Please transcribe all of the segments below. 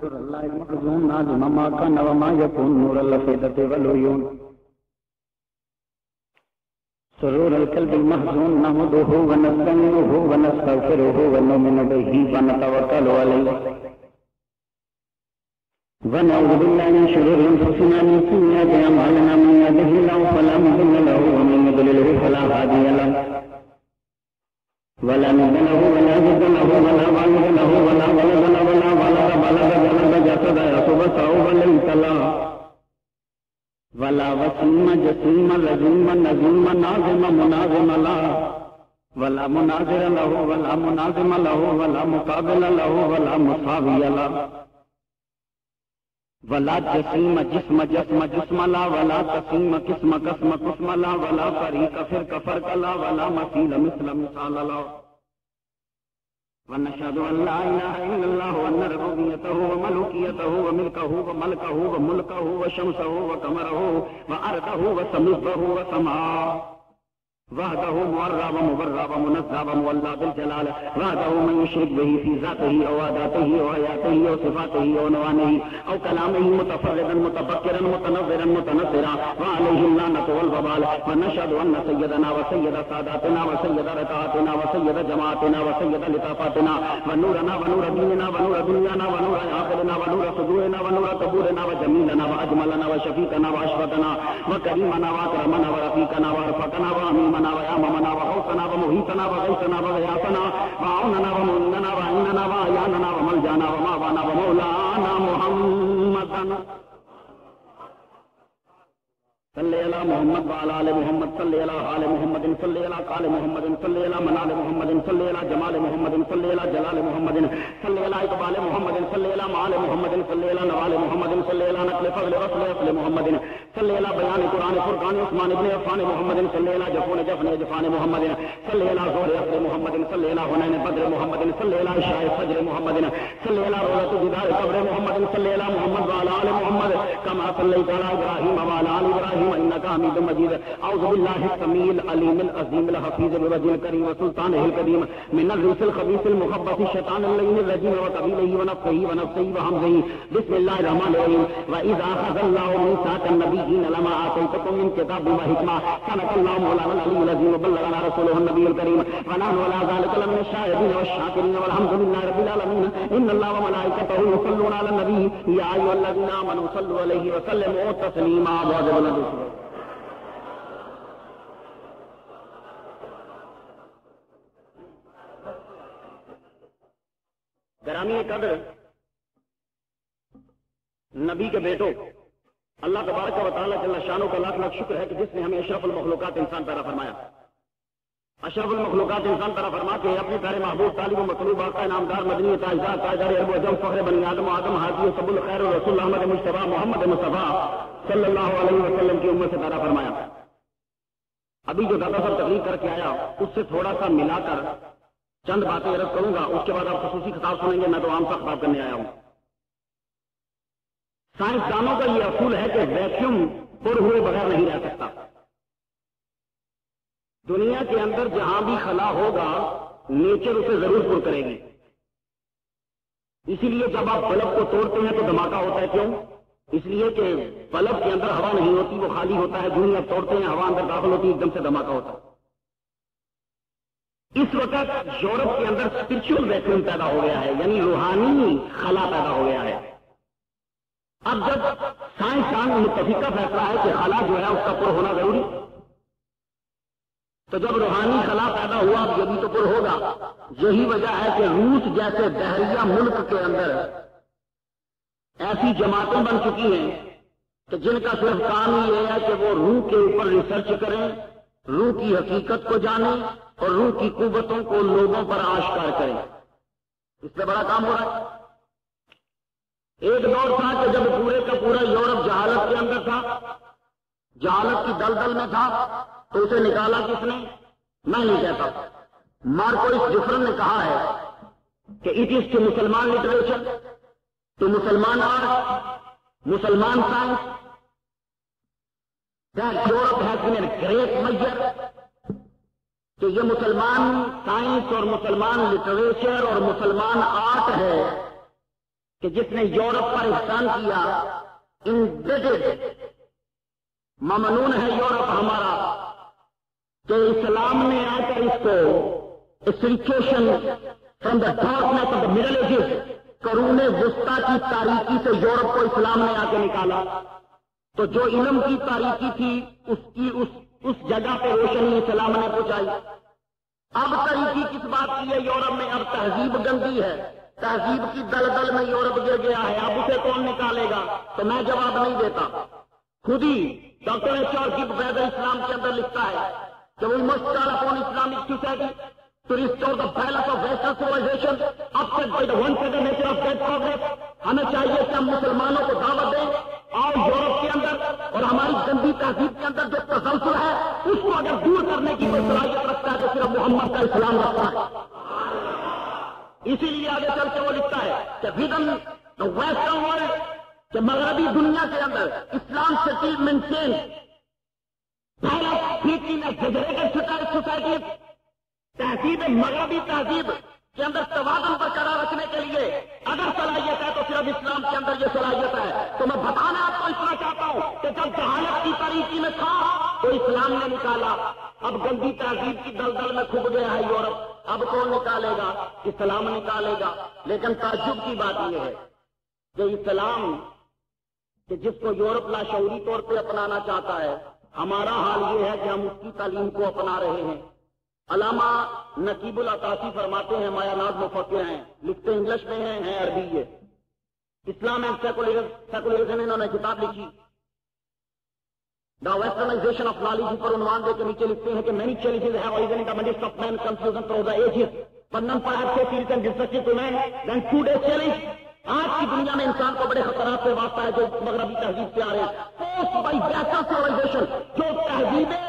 نور الله المخزون نازم ما كان وما يكون نور الفائدة والعيون سرور القلب المحزون نحمده ونستعينه ونستغفره ونؤمن به ونتوكل عليه ونعوذ بالله من شرور انفسنا من سيئات اعمالنا من يهده الله فلا مضل له ومن يضلل فلا هادي له ولا نبي له ولا جد له ولا والد له ولا ولد له ولا ولد بلغ جسد يصبح وليس له ولا وسيم جسيم لزيم نزيم نازم منازم له ولا مناظر له ولا منازم له ولا مقابل له ولا مساوي له ولا جسیم جسم جسم جسم لا ولا تسیم قسم قسم قسم لا ولا فریق فرق فرق لا ولا مثیل مثل مثال لا ونشهد ان لا اله الا الله وان ربوبیته وملوکیته وملکه وملکه وملکه وشمسه وقمره وارضه وسمزه وسماء وحده معرى ومبرى ومنزه ومولى بالجلال وحده من يشرك به في ذاته او عاداته او حياته او صفاته او نوانه او كلامه متفردا متفكرا متنظرا متنصرا وعليه اللعنة والوبال ونشهد ان سيدنا وسيد ساداتنا وسيد ركعاتنا وسيد جماعتنا وسيد لطافاتنا ونورنا ونور ديننا ونور دنيانا ونور آخرنا ونور صدورنا ونور قبورنا وجميلنا واجملنا وشفيقنا واشفقنا وكريمنا واكرمنا ورفيقنا وارفقنا واميمنا وياممنا وحوصنا ومهيتنا وغيثنا وغياثنا وعوننا ومؤمننا وعيننا وعياننا وملجانا وماوانا ومولانا محمدا صلی علی محمد وعلی آل محمد صلی علی آل محمد صلی علی قال محمد صلی علی منال محمد صلی علی جمال محمد صلی علی جلال محمد صلی علی اقبال محمد صلی علی معال محمد صلی علی نوال محمد صلی علی نقل فضل رسل اصل محمد صلی علی بیان قرآن فرقان عثمان ابن عفان محمد صلی علی جفون جفن جفان محمد صلی علی ظہر اصل محمد صلی علی حنین بدر محمد صلی علی عشاء فجر محمد صلی علی روضۃ جدار قبر محمد صلی علی محمد وعلی آل محمد کما صلیت علی ابراہیم وعلی آل ابراہیم انك حميد مجيد اعوذ بالله السميع العليم العظيم الحفيظ بوجه الكريم وسلطانه القديم من الرجس الخبيث المخبث الشيطان اللعين الرجيم وقبيله ونفسه ونفسه وهمزه بسم الله الرحمن الرحيم واذا اخذ الله ميثاق النبيين لما اتيتكم من كتاب وحكمه صدق الله مولانا العلي العظيم وبلغنا رسوله النبي الكريم ونحن على ذلك لمن الشاهدين والشاكرين والحمد لله رب العالمين ان الله وملائكته يصلون على النبي يا ايها الذين امنوا صلوا عليه وسلموا تسليما گرامی قدر نبی کے بیٹوں، اللہ تبارک و تعالیٰ جل شانہ کا لاکھ لاکھ شکر ہے کہ جس نے ہمیں اشرف المخلوقات انسان پیدا فرمایا. اشرف المخلوقات انسان پیدا فرما کے اپنے پیارے محبوب طالب و مطلوب آقا نامدار مدنی تاجدار تاجدار ارب و عجم فخر بنی آدم و آدم حاجی و سب الخیر و رسول احمد مصطفیٰ محمد مصطفیٰ صلی اللہ علیہ وسلم کی امت سے پیدا فرمایا. ابھی جو دادا صاحب تقریر کر کے آیا اس سے تھوڑا سا ملا کر چند باتیں عرض کروں گا، اس کے بعد آپ خصوصی خطاب سنیں گے. میں تو عام سا خطاب کرنے آیا ہوں. سائنسدانوں کا یہ اصول ہے کہ ویکیوم پر ہوئے بغیر نہیں رہ سکتا. دنیا کے اندر جہاں بھی خلا ہوگا نیچر اسے ضرور پر کرے گی. اسی لیے جب آپ بلب کو توڑتے ہیں تو دھماکہ ہوتا ہے. کیوں؟ اس لیے کہ بلب کے اندر ہوا نہیں ہوتی، وہ خالی ہوتا ہے. جو ہی آپ توڑتے ہیں ہوا اندر داخل ہوتی ہے، ایک دم سے دھماکہ ہوتا ہے. اس وقت یورپ کے اندر اسپرچل ویکیوم پیدا ہو گیا ہے، یعنی روحانی خلا پیدا ہو گیا ہے. اب جب سائنسدان متفقہ فیصلہ ہے کہ خلا جو ہے اس کا پر ہونا ضروری، تو جب روحانی خلا پیدا ہوا اب یہ بھی تو پر ہوگا. یہی وجہ ہے کہ روس جیسے بحریہ ملک کے اندر ایسی جماعتیں بن چکی ہیں کہ جن کا صرف کام یہ ہے کہ وہ روح کے اوپر ریسرچ کریں، روح کی حقیقت کو جانیں اور روح کی قوتوں کو لوگوں پر آشکار کریں. اس پہ بڑا کام ہو رہا ہے. ایک دور تھا کہ جب پورے کا پورا یورپ جہالت کے اندر تھا، جہالت کی دلدل میں تھا، تو اسے نکالا کس نے؟ میں نہیں کہتا، مارکوس ڈفرن نے کہا ہے کہ اٹ از ٹو مسلمان لٹریچر، ٹو مسلمان آرٹ، مسلمان science, that Europe has been a great major. کہ یہ مسلمان سائنس اور مسلمان لٹریچر اور مسلمان آرٹ ہے کہ جس نے یورپ پر احسان کیا، انڈیٹڈ ممنون ہے یورپ ہمارا کہ اسلام نے آ کر اس کو situation from the darkness of the middle ages, قرون وسطی کی تاریکی سے یورپ کو اسلام نے آ کے نکالا. تو جو علم کی تاریکی تھی اس جگہ پہ روشنی اسلام نے پہنچائی. اب تاریکی کس بات کی ہے یورپ میں؟ اب تہذیب گندی ہے، تہذیب کی دلدل میں یورپ گر گیا ہے. اب اسے کون نکالے گا؟ تو میں جواب نہیں دیتا. خود ہی ڈاکٹر ایچ آر کی بیدر اسلام کے اندر لکھتا ہے کہ we must call upon Islamic society to restore the balance of western civilization upset by the one sided nature of that progress. ہمیں چاہیے کہ ہم مسلمانوں کو دعوت دیں، آؤ یورپ کے اندر اور ہماری گندی تہذیب کے اندر جو تسلسل ہے اس کو اگر دور کرنے کی کوئی صلاحیت رکھتا ہے تو صرف محمد کا اسلام رکھتا ہے. اسی لیے آگے چل کے وہ لکھتا ہے کہ ودن دا ویسٹرن ورلڈ، کہ مغربی دنیا کے اندر اسلام سٹل مینٹین سوسائٹی، تہذیب مغربی تہذیب کے اندر توازن برقرار رکھنے کے لیے اگر صلاحیت ہے تو صرف اسلام کے اندر یہ صلاحیت ہے. تو میں بتانا آپ کو اتنا چاہتا ہوں کہ جب جہالت کی تاریکی میں تھا تو اسلام نے نکالا. اب گندی تہذیب کی دلدل میں کھب گیا ہے یورپ. اب کون نکالے گا؟ اسلام نکالے گا. لیکن تعجب کی بات یہ ہے کہ اسلام کہ جس کو یورپ لاشعوری طور پہ اپنانا چاہتا ہے، ہمارا حال یہ ہے کہ ہم اس کی تعلیم کو اپنا رہے ہیں. علامہ نقیب العطاسی فرماتے ہیں، مایا ناز مفکر ہیں، لکھتے انگلش میں ہیں عربی ہے. اسلام اینڈ سیکولرزم انہوں نے کتاب لکھی دا ویسٹرنائزیشن آف نالج پر عنوان دے کے نیچے لکھتے ہیں کہ many challenges have arisen in the midst of man confusion through the ages but none perhaps so serious and destructive to man than today challenge. آج کی دنیا میں انسان کو بڑے خطرات سے واسطہ ہے جو مغربی تہذیب سے آ رہے ہیں. پوسٹ بائی ویسٹرن سیولائزیشن، جو تہذیبیں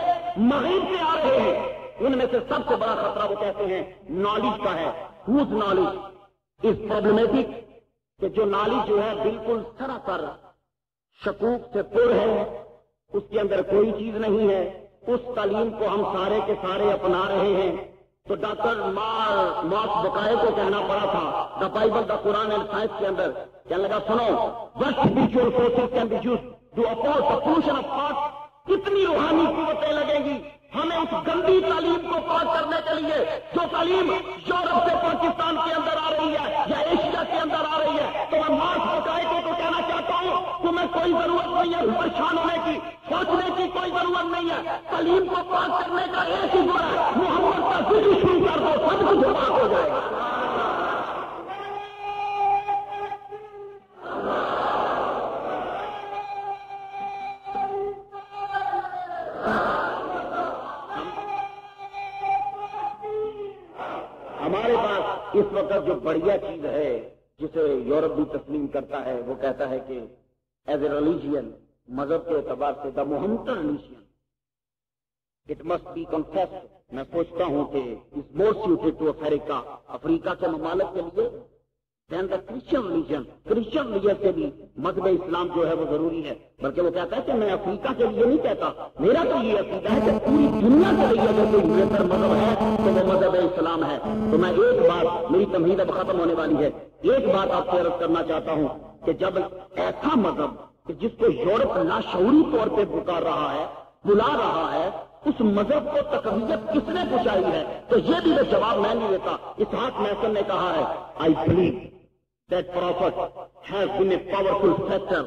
مغرب سے آ رہے ہیں ان میں سے سب سے بڑا خطرہ وہ کہتے ہیں نالج کا ہے. ہوز نالج از پرابلمیٹک، کہ جو نالج جو ہے بالکل سراسر شکوک سے پر ہے، اس کے اندر کوئی چیز نہیں ہے. اس تعلیم کو ہم سارے کے سارے اپنا رہے ہیں. تو ڈاکٹر مارکس بکائے کو کہنا پڑا تھا the Bible the Quran and science کے اندر، کہنے لگا سنو what spiritual forces can be used to oppose the pollution of thought. کتنی روحانی قوتیں لگیں گی ہمیں اس گندی تعلیم کو پاک کرنے کے لیے جو تعلیم یورپ سے پاکستان کے اندر آ رہی ہے یا ایشیا کے اندر آ رہی ہے. تو میں مارکس بکائے کو کہنا چاہتا ہوں تمہیں کوئی ضرورت نہیں ہے پریشان ہونے کی، سوچنے کی کوئی ضرورت نہیں ہے. تعلیم کو پاک کرنے کا ایک ہی دور ہے، محمد کا ذکر شروع کر دو، سب کچھ پاک ہو جائے گا. ہمارے پاس اس وقت جو بڑھیا چیز ہے جسے یورپ بھی تسلیم کرتا ہے، وہ کہتا ہے کہ ایز اے ریلیجین، مذہب کے اعتبار سے دا محمدن ریلیجین اٹ مسٹ بی کنفیسڈ. میں سوچتا ہوں کہ اس مور سیوٹیڈ ٹو افریقہ کے ممالک کے لیے دین دا کرسچن ریلیجن سے بھی مذہب اسلام جو ہے وہ ضروری ہے. بلکہ وہ کہتا ہے کہ میں افریقہ کے لیے نہیں کہتا، میرا تو یہ عقیدہ ہے کہ پوری دنیا کے لیے اگر کوئی بہتر مذہب ہے تو وہ مذہب اسلام ہے. تو میں ایک بات، میری تمہید اب ختم ہونے والی ہے، ایک بات آپ سے عرض کرنا چاہتا ہوں کہ جب ایسا مذہب کہ جس کو یورپ لاشعوری طور پہ پکار رہا ہے، بلا رہا ہے، اس مذہب کو تقویت کس نے پہنچائی ہے؟ تو یہ بھی وہ جواب میں نہیں دیتا. اسحاق نیسن نے کہا ہے I believe that prophet has been a powerful factor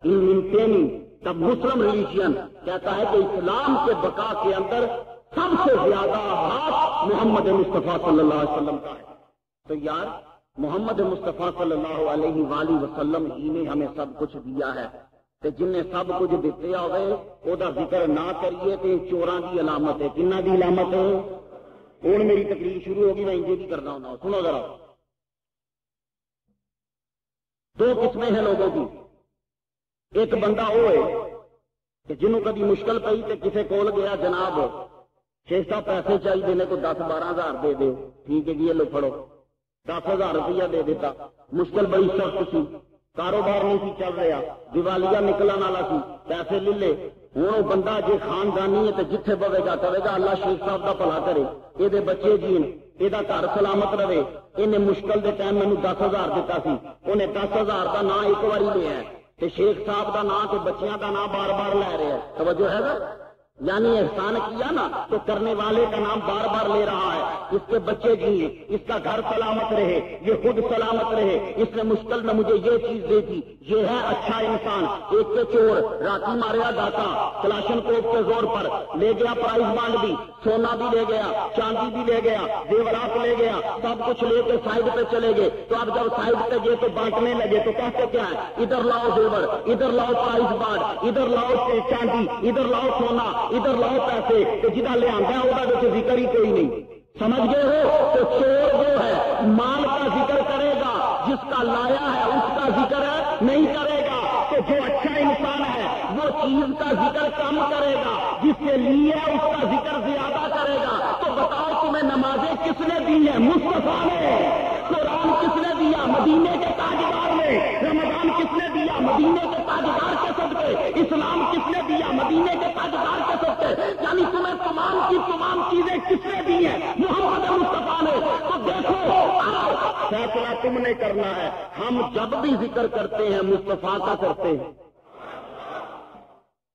in maintaining the Muslim religion. کہتا ہے کہ اسلام کے بقا کے اندر سب سے زیادہ ہاتھ محمد مصطفیٰ صلی اللہ علیہ وسلم کا ہے. تو یار محمد مصطفیٰ صلی اللہ علیہ وآلہ وسلم ہی نے ہمیں سب کچھ دیا ہے. کہ جن نے سب کچھ دیا ہوئے وہ ذکر نہ کریے تو چوراں کی علامت ہے. کنہ کی علامت ہے؟ ہوں میری تقریر شروع ہوگی، میں انجے بھی کرنا ہوں. سنو ذرا، دو قسمیں ہیں لوگوں کی. ایک بندہ وہ ہے کہ جنہوں کبھی مشکل پئی تو کسی کول گیا، جناب 600 پیسے چاہیے نے کو 10-12 ہزار دے دو، ٹھیک ہے جی لو پڑھو، 10,000 روپیہ دے دیتا. مشکل بڑی سخت سی، کاروبار نہیں سی چل رہا، دیوالیہ نکلن والا سی، پیسے لے لے. ہوں وہ بندہ جی خاندانی ہے تو جتھے پوے گا اللہ شیخ صاحب کا بھلا کرے، یہ بچے جی یہ گھر سلامت رہے. انہیں مشکل دے ٹائم مینوں 10,000 دیتا سی, انہیں 10,000 کا نام ایک باری لیا ہے تے شیخ صاحب کا نام تے بچیاں کا نام بار بار لے رہے ہیں. توجہ ہے نا, یعنی احسان کیا نا تو کرنے والے کا نام بار بار لے رہا ہے. اس کے بچے جیے, اس کا گھر سلامت رہے, یہ خود سلامت رہے, اس نے مشکل میں مجھے یہ چیز دی تھی. یہ ہے اچھا انسان. ایک کے چور راتی ماریا ڈاکا کلاشن کوپ کے زور پر لے گیا, پرائز بانڈ بھی, سونا بھی لے گیا, چاندی بھی لے گیا, زیورات لے گیا, سب کچھ لے کے سائڈ پہ چلے گئے. تو اب جب سائڈ پہ گئے تو بانٹنے لگے تو کہتے کیا ہے, ادھر لاؤ زیور, ادھر لاؤ پرائز بانڈ, ادھر لاؤ چاندی, ادھر لاؤ سونا, ادھر لاؤ پیسے. تو جدھا لے آتا ہے وہ ذکر ہی کوئی نہیں. سمجھ گئے ہو؟ تو چور جو ہے مال کا ذکر کرے گا, جس کا لایا ہے اس کا ذکر نہیں کرے گا. تو جو اچھا انسان ہے وہ چیز کا ذکر کم کرے گا, جس سے لی ہے اس کا ذکر زیادہ کرے گا. تو بتاؤ تمہیں نمازیں کس نے دی ہیں؟ مصطفیٰ نے. قرآن کس نے دیا؟ مدینے کے تاجدار نے. رمضان کس نے دیا؟ مدینے کے تاجدار کے صدقے. اسلام کس نے دیا؟ مدینے کے تاجدار کے صدقے. یعنی تمہیں تمام کی تمام چیزیں کس نے دی ہیں؟ محمد مصطفیٰ نے. تو دیکھو فیصلہ تم نے کرنا ہے. ہم جب بھی ذکر کرتے ہیں مصطفیٰ کا کرتے ہیں.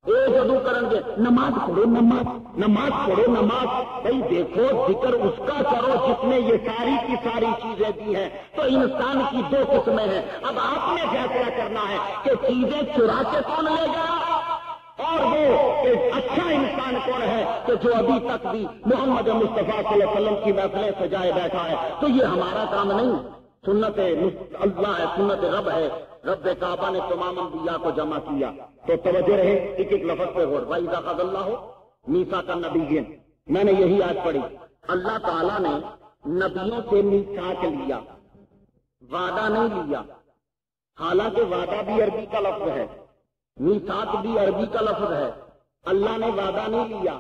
جدو کریں گے نماز پڑھو, نماز پڑھو, نماز. بھائی دیکھو ذکر اس کا کرو جس نے یہ ساری کی ساری چیزیں دی ہیں. تو انسان کی دو قسمیں ہیں. اب آپ نے فیصلہ کرنا ہے کہ چیزیں چرا کے کون لے گا, اور وہ ایک اچھا انسان کون ہے کہ جو ابھی تک بھی محمد مصطفیٰ صلی اللہ علیہ وسلم کی محفلیں سجائے بیٹھا ہے. تو یہ ہمارا کام نہیں. سنت اللہ ہے, سنت رب ہے. رب کعبہ نے تمام انبیاء کو جمع کیا. تو توجہ رہے ایک ایک لفظ پہ غور. وَإِذَا أَخَذَ اللَّهُ مِيثَاقَ النَّبِيِّينَ, میں نے یہی آیت پڑھی. اللہ تعالیٰ نے نبیوں سے میثاق لیا, وعدہ نہیں لیا. حالانکہ وعدہ بھی عربی کا لفظ ہے, میثاق بھی عربی کا لفظ ہے. اللہ نے وعدہ نہیں لیا.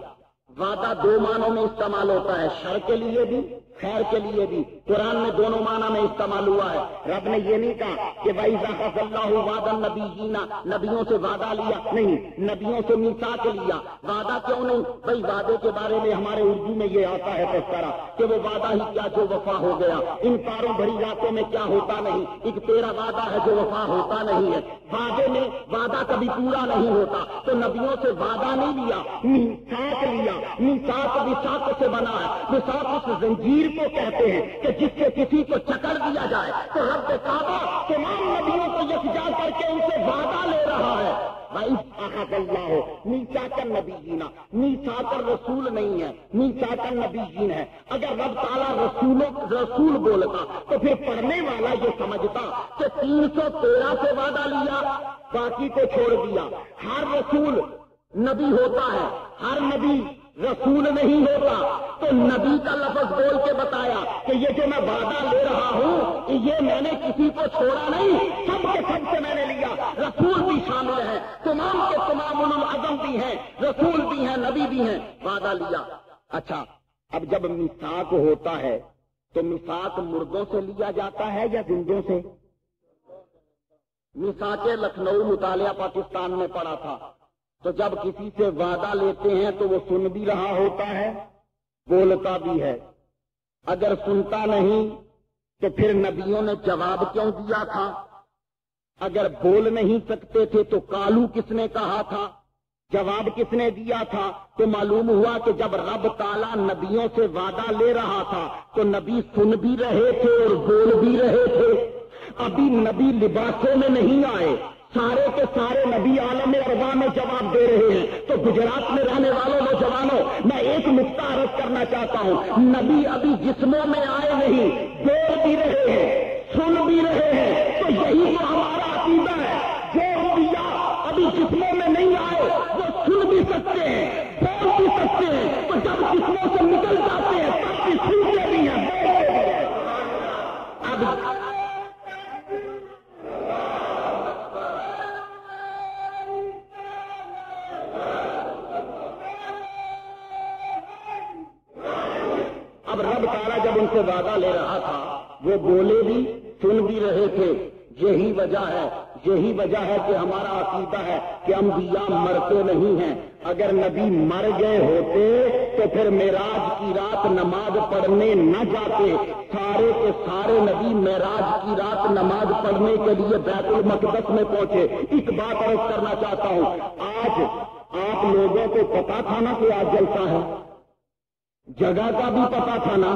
وعدہ دو معنوں میں استعمال ہوتا ہے, شر کے لیے بھی خیر کے لیے بھی. قرآن میں دونوں معنی میں استعمال ہوا ہے. رب نے یہ نہیں کہا کہ وَإِذَا أَخَذَ اللَّهُ وَعْدَ النَّبِيِّينَ, نبیوں سے وعدہ لیا, نہیں, نبیوں سے میثاق لیا. وعدہ کیوں نہیں؟ بھائی وعدے کے بارے میں ہمارے اردو میں یہ آتا ہے تذکرہ کہ وہ وعدہ ہی کیا جو وفا ہو گیا. ان تاروں بھری راتوں میں کیا ہوتا نہیں, ایک تیرا وعدہ ہے جو وفا ہوتا نہیں ہے. وعدے میں وعدہ کبھی پورا نہیں ہوتا. تو نبیوں سے وعدہ نہیں لیا, میثاق لیا. میثاق وثاق سے بنا ہے. وثاق اس زنجیر کو کہتے ہیں کہ جس سے کسی کو چکر دیا جائے. تو رب کعبہ تمام نبیوں کو یکجا کر کے ان سے وعدہ لے رہا ہے. وَإِذْ أَخَذَ اللَّهُ مِيثَاقَ النَّبِيِّينَ, میثاق الرسول نہیں ہے, میثاق النبیین ہے. اگر رب تعالیٰ رسول بولتا تو پھر پڑھنے والا یہ سمجھتا کہ 313 سے وعدہ لیا, باقی کو چھوڑ دیا. ہر رسول نبی ہوتا ہے, ہر نبی رسول نہیں ہوتا. تو نبی کا لفظ بول کے بتایا کہ یہ جو میں وعدہ لے رہا ہوں یہ میں نے کسی کو چھوڑا نہیں, سب کے سب سے میں نے لیا. رسول بھی شامل ہے, تمام کے تمام اولو العزم بھی ہیں, رسول بھی ہیں, نبی بھی ہیں. وعدہ لیا. اچھا, اب جب میثاق ہوتا ہے تو میثاق مردوں سے لیا جاتا ہے یا زندوں سے؟ میثاق لکھنؤ مطالعہ پاکستان میں پڑھا تھا. تو جب کسی سے وعدہ لیتے ہیں تو وہ سن بھی رہا ہوتا ہے, بولتا بھی ہے. اگر سنتا نہیں تو پھر نبیوں نے جواب کیوں دیا تھا؟ اگر بول نہیں سکتے تھے تو کالو کس نے کہا تھا, جواب کس نے دیا تھا؟ تو معلوم ہوا کہ جب رب تعالیٰ نبیوں سے وعدہ لے رہا تھا تو نبی سن بھی رہے تھے اور بول بھی رہے تھے. ابھی نبی لباسوں میں نہیں آئے, سارے کے سارے نبی عالم ارواح میں جواب دے رہے ہیں. تو گجرات میں رہنے والوں نوجوانوں, میں ایک نقطہ عرض کرنا چاہتا ہوں, نبی ابھی جسموں میں آئے نہیں, بول بھی رہے ہیں, سن بھی رہے ہیں. تو یہی تو ہمارا عقیدہ ہے. جو انبیاء ابھی جسموں میں نہیں آئے وہ سن بھی سکتے ہیں, بول بھی سکتے ہیں. تو جب جسموں سے نکل جاتے ہیں تب بھی سنتے بھی ہیں, بولتے بھی ہیں. اب رب تعالیٰ جب ان سے وعدہ لے رہا تھا وہ بولے بھی, سن بھی رہے تھے. یہی وجہ ہے, یہی وجہ ہے کہ ہمارا عقیدہ ہے کہ انبیاء مرتے نہیں ہیں. اگر نبی مر گئے ہوتے تو پھر معراج کی رات نماز پڑھنے نہ جاتے. سارے کے سارے نبی معراج کی رات نماز پڑھنے کے لیے بیت المقدس میں پہنچے. ایک بات عرض کرنا چاہتا ہوں, آج آپ لوگوں کو پتا تھا نا کہ آج جلسہ ہے, جگہ کا بھی پتا تھا نا.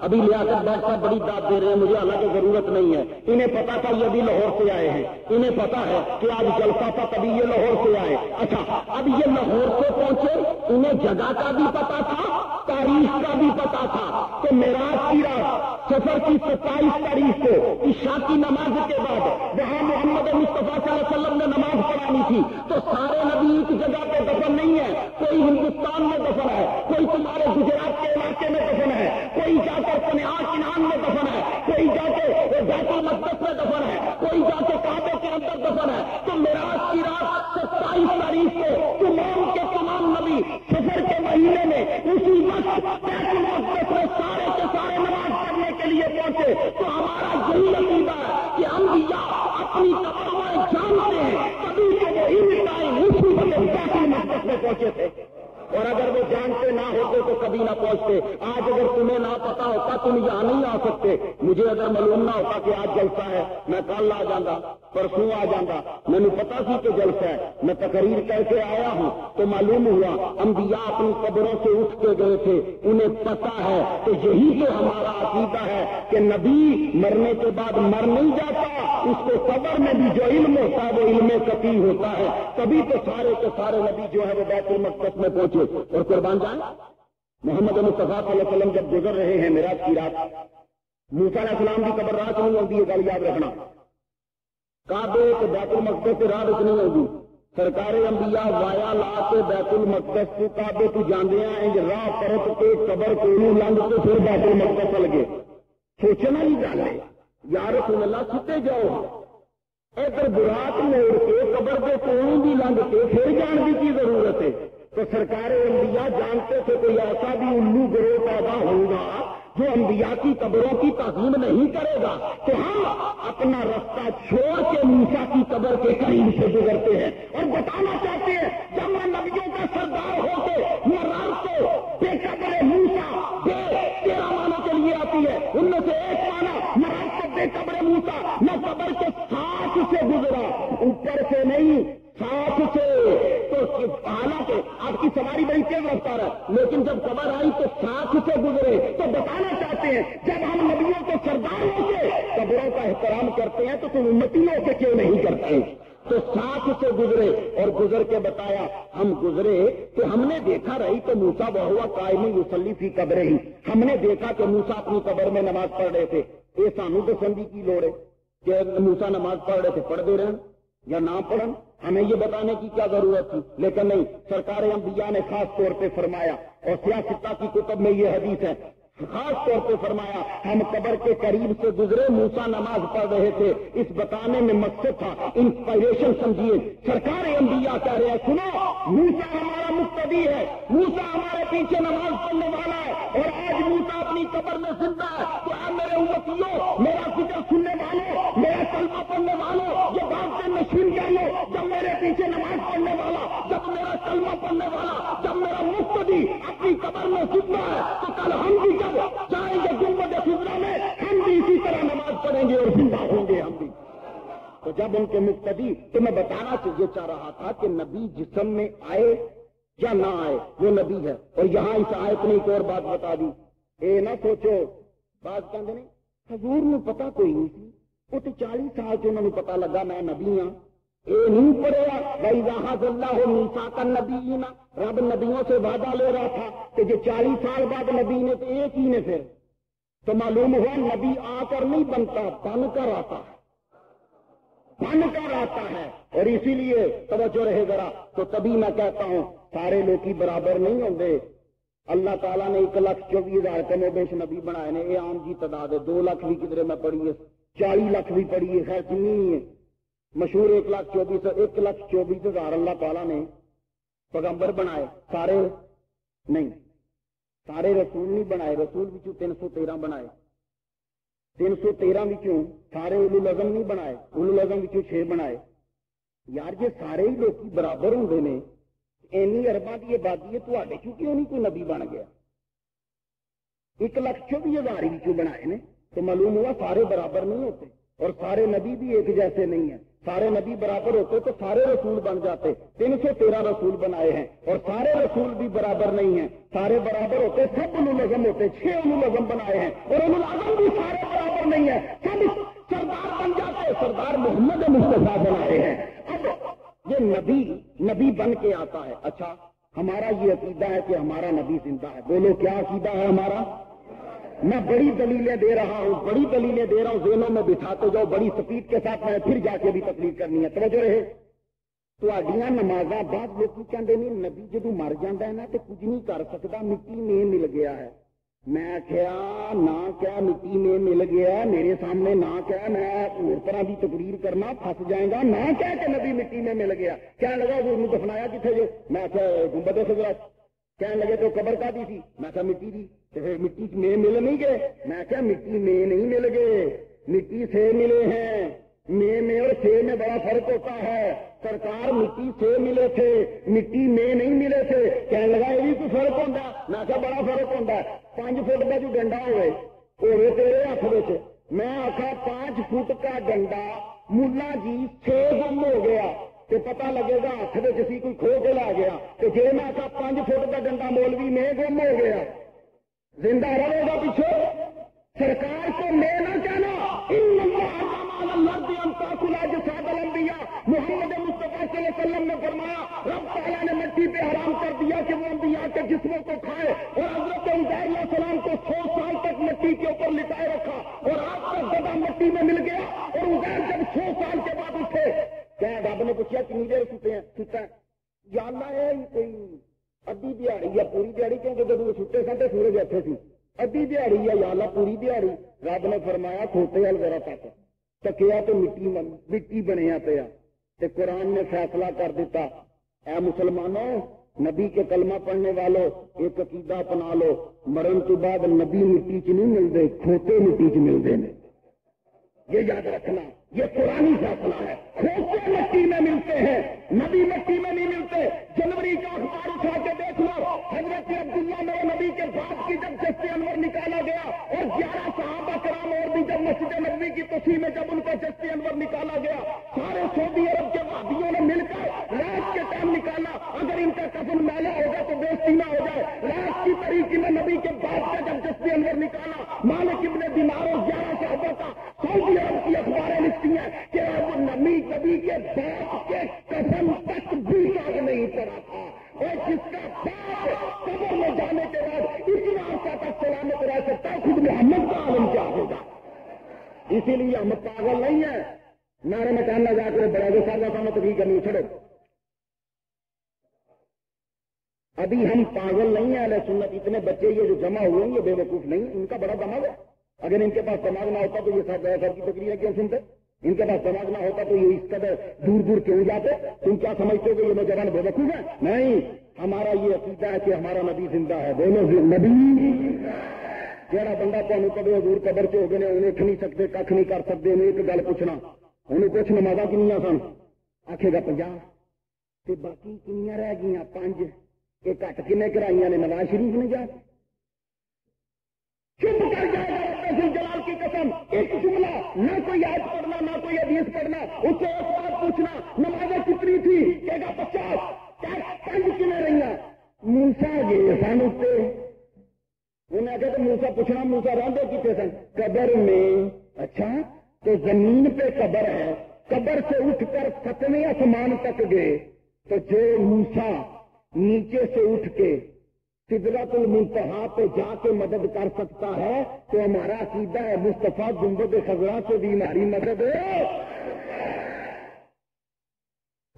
ابھی لیاقت بھائی صاحب بڑی داد دے رہے ہیں, مجھے حالانکہ ضرورت نہیں ہے. انہیں پتا تھا یہ بھی لاہور سے آئے ہیں, انہیں پتا ہے کہ آج جلسہ تھا تبھی یہ لاہور سے آئے. اچھا, اب یہ لاہور سے پہنچے, انہیں جگہ کا بھی پتا تھا, تاریخ کا بھی پتا تھا کہ معراج کی رات سفر کی 27 تاریخ کو عشاء کی نماز کے بعد وہاں محمد مصطفیٰ صلی اللہ علیہ وسلم نے نماز پڑھانی تھی. تو سارے نبی ایک جگہ پہ دفن نہیں ہے, کوئی ہندوستان میں دفن ہے, کوئی تمہارے گجرات کے علاقے میں دفن ہے, کوئی جا کر کنعان میں دفن ہے, کوئی جا کے بیت المقدس میں دفن ہے, کوئی جا کے کعبے کے اندر دفن ہے. تو معراج کی رات 27 تاریخ کو تمام کے تمام نبی سفر کے مہینے میں اسی وقت بیت المقدس میں سارے کے سارے نماز پڑھنے کے لیے پہنچے. تو ہمارا یہی عقیدہ ہے کہ انبیاء اپنی قبروں میں جانتے ہیں, تبھی تو وہ ان ٹائم اسی وقت بیت المقدس میں پہنچے تھے. اور اگر وہ جانتے نہ ہوتے تو کبھی نہ پہنچتے. آج اگر تمہیں نہ پتا ہوتا تم یہاں نہیں آ سکتے. مجھے اگر معلوم نہ ہوتا کہ آج جلسہ ہے, میں کل آ جاتا, پرسوں آ جاتا. میں نے پتا تھی کہ جلسہ ہے, میں تقریر کر کے آیا ہوں تو معلوم ہوا انبیاء اپنی قبروں سے اٹھ کے گئے تھے, انہیں پتا ہے. تو یہی تو ہمارا عقیدہ ہے کہ نبی مرنے کے بعد مر نہیں جاتا, اس کو قبر میں بھی جو علم ہوتا ہے وہ علم قطعی ہوتا ہے. تبھی تو سارے کے سارے نبی جو ہے وہ بیت المقدس میں پہنچے. اور قربان جائیں, محمد مصطفیٰ صلی اللہ علیہ وسلم جب گزر رہے ہیں معراج کی رات, موسیٰ علیہ السلام کی قبر رات نہیں ہوتی ہے, گل یاد رکھنا. کعبے کے بیت المقدس سے رات نہیں ہوگی. سرکار انبیاء وایا لا کے بیت المقدس کو کعبے کو جاندے ہیں, راہ پرت کے قبر کو لنگ کے پھر بیت المقدس لگے. سوچنا ہی گل ہے, یا رسول اللہ ستے جاؤ, ادھر برات موڑ کے قبر کے کونوں بھی لنگ کے پھر جان کی ضرورت ہے. تو سرکار انبیاء جانتے تھے کوئی ایسا بھی الو گروہ پیدا ہوگا جو انبیاء کی قبروں کی تعظیم نہیں کرے گا, تو ہم اپنا رستہ چھوڑ کے موسیٰ کی قبر کے قریب سے گزرتے ہیں. اور بتانا چاہتے ہیں جب میں نبیوں کا سردار ہو کے میں رات کو بے قبر موسیٰ بے 13 معنوں کے لیے آتی ہے, ان میں سے ایک معنی میں رات کو بے قبر موسیٰ, میں قبر کے ساتھ سے گزرا, اوپر سے نہیں ساتھ سے. تو حالانکہ آپ کی سواری بڑی تیز رفتار ہے, لیکن جب قبر آئی تو ساتھ سے گزرے. تو بتانا چاہتے ہیں جب ہم نبیوں کو سردار ہو کے قبروں کا احترام کرتے ہیں تو تم امتی ہو کے کیوں نہیں کرتے. تو ساتھ سے گزرے اور گزر کے بتایا ہم گزرے تو ہم نے دیکھا رہی تو موسیٰ وہوا قائم یصلی فی قبرہ ہی, ہم نے دیکھا کہ موسیٰ اپنی قبر میں نماز پڑھ رہے تھے. یہ سانو پسندی کی لوڑ ہے کہ موسیٰ نماز پڑھ رہے تھے, پڑھ دے رہے یا نہ پڑھن, ہمیں یہ بتانے کی کیا ضرورت تھی. لیکن نہیں, سرکار انبیاء نے خاص طور پہ فرمایا, اور سیاستہ کی کتب میں یہ حدیث ہے, خاص طور پہ فرمایا ہم قبر کے قریب سے گزرے, موسیٰ نماز پڑھ رہے تھے. اس بتانے میں مقصد تھا, انسپائریشن سمجھیے. سرکار انبیاء کہہ رہے ہیں سنو, موسیٰ ہمارا مقتدی ہے, موسیٰ ہمارے پیچھے نماز پڑھنے والا ہے, اور آج موسیٰ اپنی قبر میں زندہ ہے. تو اے میرے امتیوں, میرا ذکر سننے والوں, میرا کلمہ پڑھنے والوں, یہ بات سے نشین کر لو, جب میرے پیچھے نماز پڑھنے والا, جب میرا کلمہ پڑھنے والا, جب میرا مقتدی اپنی قبر میں زندہ ہے, تو کل ہم بھی جب جائیں گے گنبد خضرا میں, ہم بھی اسی طرح نماز پڑھیں گے اور زندہ ہوں گے ہم بھی. تو جب ان کے مقتدی, تو میں بتانا یہ چاہ رہا تھا کہ نبی جسم میں آئے یا نہ آئے وہ نبی ہے. اور یہاں اس آیت نے ایک اور بات بتا دی, اے نہ سوچو, بات کہتے نہیں حضور نے پتا کوئی نہیں تھی, وہ تو 40 سال سے انہوں نے پتا لگا میں نبی ہاں. اے نہیں پڑھیا وَإِذَا اللَّهُ مِيثَاقَ النَّبِيِّينَ, رب نبیوں سے وعدہ لے رہا تھا کہ جو 40 سال بعد نبی نے تو ایک ہی نے, پھر تو معلوم ہوا نبی آ کر نہیں بنتا, بن کر آتا ہے, بن کر آتا ہے. اور اسی لیے توجہ رہے ذرا. تو تبھی میں کہتا ہوں سارے لوگ ہی برابر نہیں ہوں گے. اللہ تعالیٰ نے 1,24,000 کم و بیش نبی بنائے نے, یہ عام جی تعداد ہے. 2 لاکھ بھی کدھر میں پڑھی ہے, 40 لاکھ بھی پڑھی ہے, خیر چنی نہیں ہے. مشہور 1,24,000 اللہ تعالیٰ نے پیغمبر بنائے, سارے نہیں, سارے رسول نہیں بنائے. رسول بھی 313 بنائے, 313 سارے اولو العزم نہیں بنائے, اولو العزم 6 بنائے. یار جی سارے ہی لوگ برابر ہوندے نے، اینی ارباں کی آبادی ہے، تواڈے چوں کیوں نہیں کوئی نبی بن گیا؟ 1,24,000 بنائے نے، تو معلوم ہوا سارے برابر نہیں ہوتے، اور سارے نبی بھی ایک جیسے نہیں ہیں۔ سارے نبی برابر ہوتے تو سارے رسول بن جاتے، 313 رسول بنائے ہیں، اور سارے رسول بھی برابر نہیں ہیں۔ سارے برابر ہوتے سب اولوالعزم ہوتے، 6 اولوالعزم بنائے ہیں، اور اولوالعزم بھی سارے برابر نہیں ہیں، سب سردار بن جاتے، سردار محمد مصطفیٰ بنائے ہیں۔ اب یہ نبی بن کے آتا ہے۔ اچھا ہمارا یہ عقیدہ ہے کہ ہمارا نبی زندہ ہے، بولو کیا عقیدہ ہے ہمارا؟ میں بڑی دلیلیں دے رہا ہوں، ذہنوں میں بٹھاتے جاؤ، بڑی سپیڈ کے ساتھ میں پھر جا کے بھی تقریر کرنی ہے، توجہ رہے۔ تواڈیاں نمازاں بعض لوگ کہندے نے نبی جدوں مر جاندا ہے نا تے کچھ نہیں کر سکدا، مٹی میں مل گیا ہے۔ میں کہیا نہ کیا مٹی میں مل گیا، میرے سامنے نہ کیا، میں اور طرح کی تقریر کرنا پھنس جائے گا، نہ کہہ کہ نبی مٹی میں مل گیا۔ کہنے لگا وہ دفنایا کتنے جو؟ میں کیا گنبد خضرا؟ کہنے لگے تو قبر کا دی تھی؟ میں کہا مٹی دی، تو پھر مٹی میں مل نہیں گئے؟ میں کہا مٹی میں نہیں مل گئے، مٹی سے ملے ہیں۔ میں اور سے میں بڑا فرق ہوتا ہے، سرکار مٹی سے ملے تھے، مٹی میں نہیں ملے تھے۔ کہنے لگا یہ بھی کوئی فرق ہوتا؟ میں کہا بڑا فرق ہوتا ہے۔ 5 فٹ کا جو ڈنڈا ہوئے تیرے ہاتھ میں، میں آخا 5 فٹ کا ڈنڈا ملا جی 6 گم ہو گیا تو پتہ لگے گا ہاتھ میں کسی کوئی کھو کے لا گیا، تو جی میں آخا 5 فٹ کا ڈنڈا مولوی میں گم ہو گیا، زندہ رہے گا پیچھے؟ سرکار کو میں نہ کہنا محمد مصطفیٰ صلی اللہ علیہ وسلم نے فرمایا، رب تعالیٰ نے مٹی پہ حرام کر دیا کہ وہ انبیاء کے جسموں کو کھائے، اور حضرت عزیر علیہ السلام کو 100 سال تک مٹی کے اوپر لٹائے رکھا، اور آپ کا گدا مٹی میں مل گیا، اور عزیر جب 100 سال کے بعد اٹھے، کیا رب نے پوچھا کتنی دیر سوتے ہیں؟ یا اللہ ہے کوئی ادھی دیہڑی یا پوری دیہڑی، کیونکہ جب وہ ستے سن تو سورج اتنے سی، ادھی دیہڑی یا اللہ پوری دیہڑی؟ رب نے فرمایا کھوتے ہل ذرا تک تکیا تو مٹی بنیا پیا، تو قرآن نے فیصلہ کر دیتا، اے مسلمانوں نبی کے کلمہ پڑھنے والوں ایک عقیدہ اپنا لو، مرن کے بعد نبی مٹی چ نہیں ملتے، کھوتے مٹی چ ملتے ہیں، یہ یاد رکھنا، یہ قرآنی فیصلہ ہے۔ کھوتے مٹی میں ملتے ہیں، نبی مٹی میں نہیں ملتے۔ جنوری کا اخبار اٹھا کے دیکھ لو، حضرت عبداللہ میرے نبی کے بعد کی جب چشتی انور نکالا گیا، اور 11 صحابہ کرام اور بھی جب مسجد نبوی کی توسیع میں جب ان کو چشتی انور نکالا گیا، سارے سعودی عرب کے وہابیوں نے مل کر رات کے ٹائم نکالا، اگر ان کا کفن میلا ہوگا تو بےزتی نہ ہو جائے، رات کی تاریخی میں نبی کے بعد کا جب چشتی انور نکالا، مالک ابن دینار اور 11 صحابہ کا، سعودی عرب کی اخباریں لکھتی ہیں کہ اب نبی کے باپ کے قسم تک بھی آگ نہیں چڑھا تھا، اور جس کا باپ قبر میں جانے کے بعد اتنا عرصہ تک سلامت رہ سکتا ہے، خود محمد کا عالم کیا ہوگا؟ اسی لیے ہم پاگل نہیں ہیں، نعرے میں کہنا جا کر بڑا جو سارا کام تقریر کرنی چھڑو، ابھی ہم پاگل نہیں ہیں۔ اہل سنت اتنے بچے یہ جو جمع ہوئے ہیں یہ بے وقوف نہیں، ان کا بڑا دماغ ہے، اگر ان کے پاس دماغ نہ ہوتا تو یہ سب کی تقریر کیوں سنتے؟ ان کے پاس دماغ نہ ہوتا تو یہ اس قدر دور دور کیوں جاتے؟ تم کیا سمجھتے ہو کہ یہ نوجوان بے وقوف ہیں؟ نہیں، ہمارا یہ عقیدہ ہے کہ ہمارا نبی زندہ ہے، بولو نبی۔ جہاں بندہ تمہیں کبھی حضور قبر سے ہو گئے انہیں اٹھ نہیں سکتے، کھ نہیں کر سکتے، انہیں ایک گل پوچھنا، انہیں کچھ نمازاں کنیاں سن؟ آکھے گا 50، تے باقی کنیاں رہ گئیاں 5، یہ گھٹ کنے کرائیاں نے؟ نواز شریف نے جا چپ کر جائے گا رب جلال کی قسم، ایک جملہ نہ کوئی آیت پڑھنا نہ کوئی حدیث پڑھنا، اس سے ایک بات پوچھنا نمازیں کتنی تھی؟ کہے گا 50، 5 کنے رہی ہیں؟ موسا گئے سن اتنے، انہیں آگے تو موسا پوچھنا موسا رہتے کتنے سن؟ قبر میں۔ اچھا تو زمین پہ قبر ہے، قبر سے اٹھ کر 7ویں آسمان تک گئے، تو جو موسا نیچے سے اٹھ کے سدرۃ المنتہا پہ جا کے مدد کر سکتا ہے، تو ہمارا عقیدہ ہے مصطفیٰ گنبد خضرا سے بھی ہماری مدد ہے۔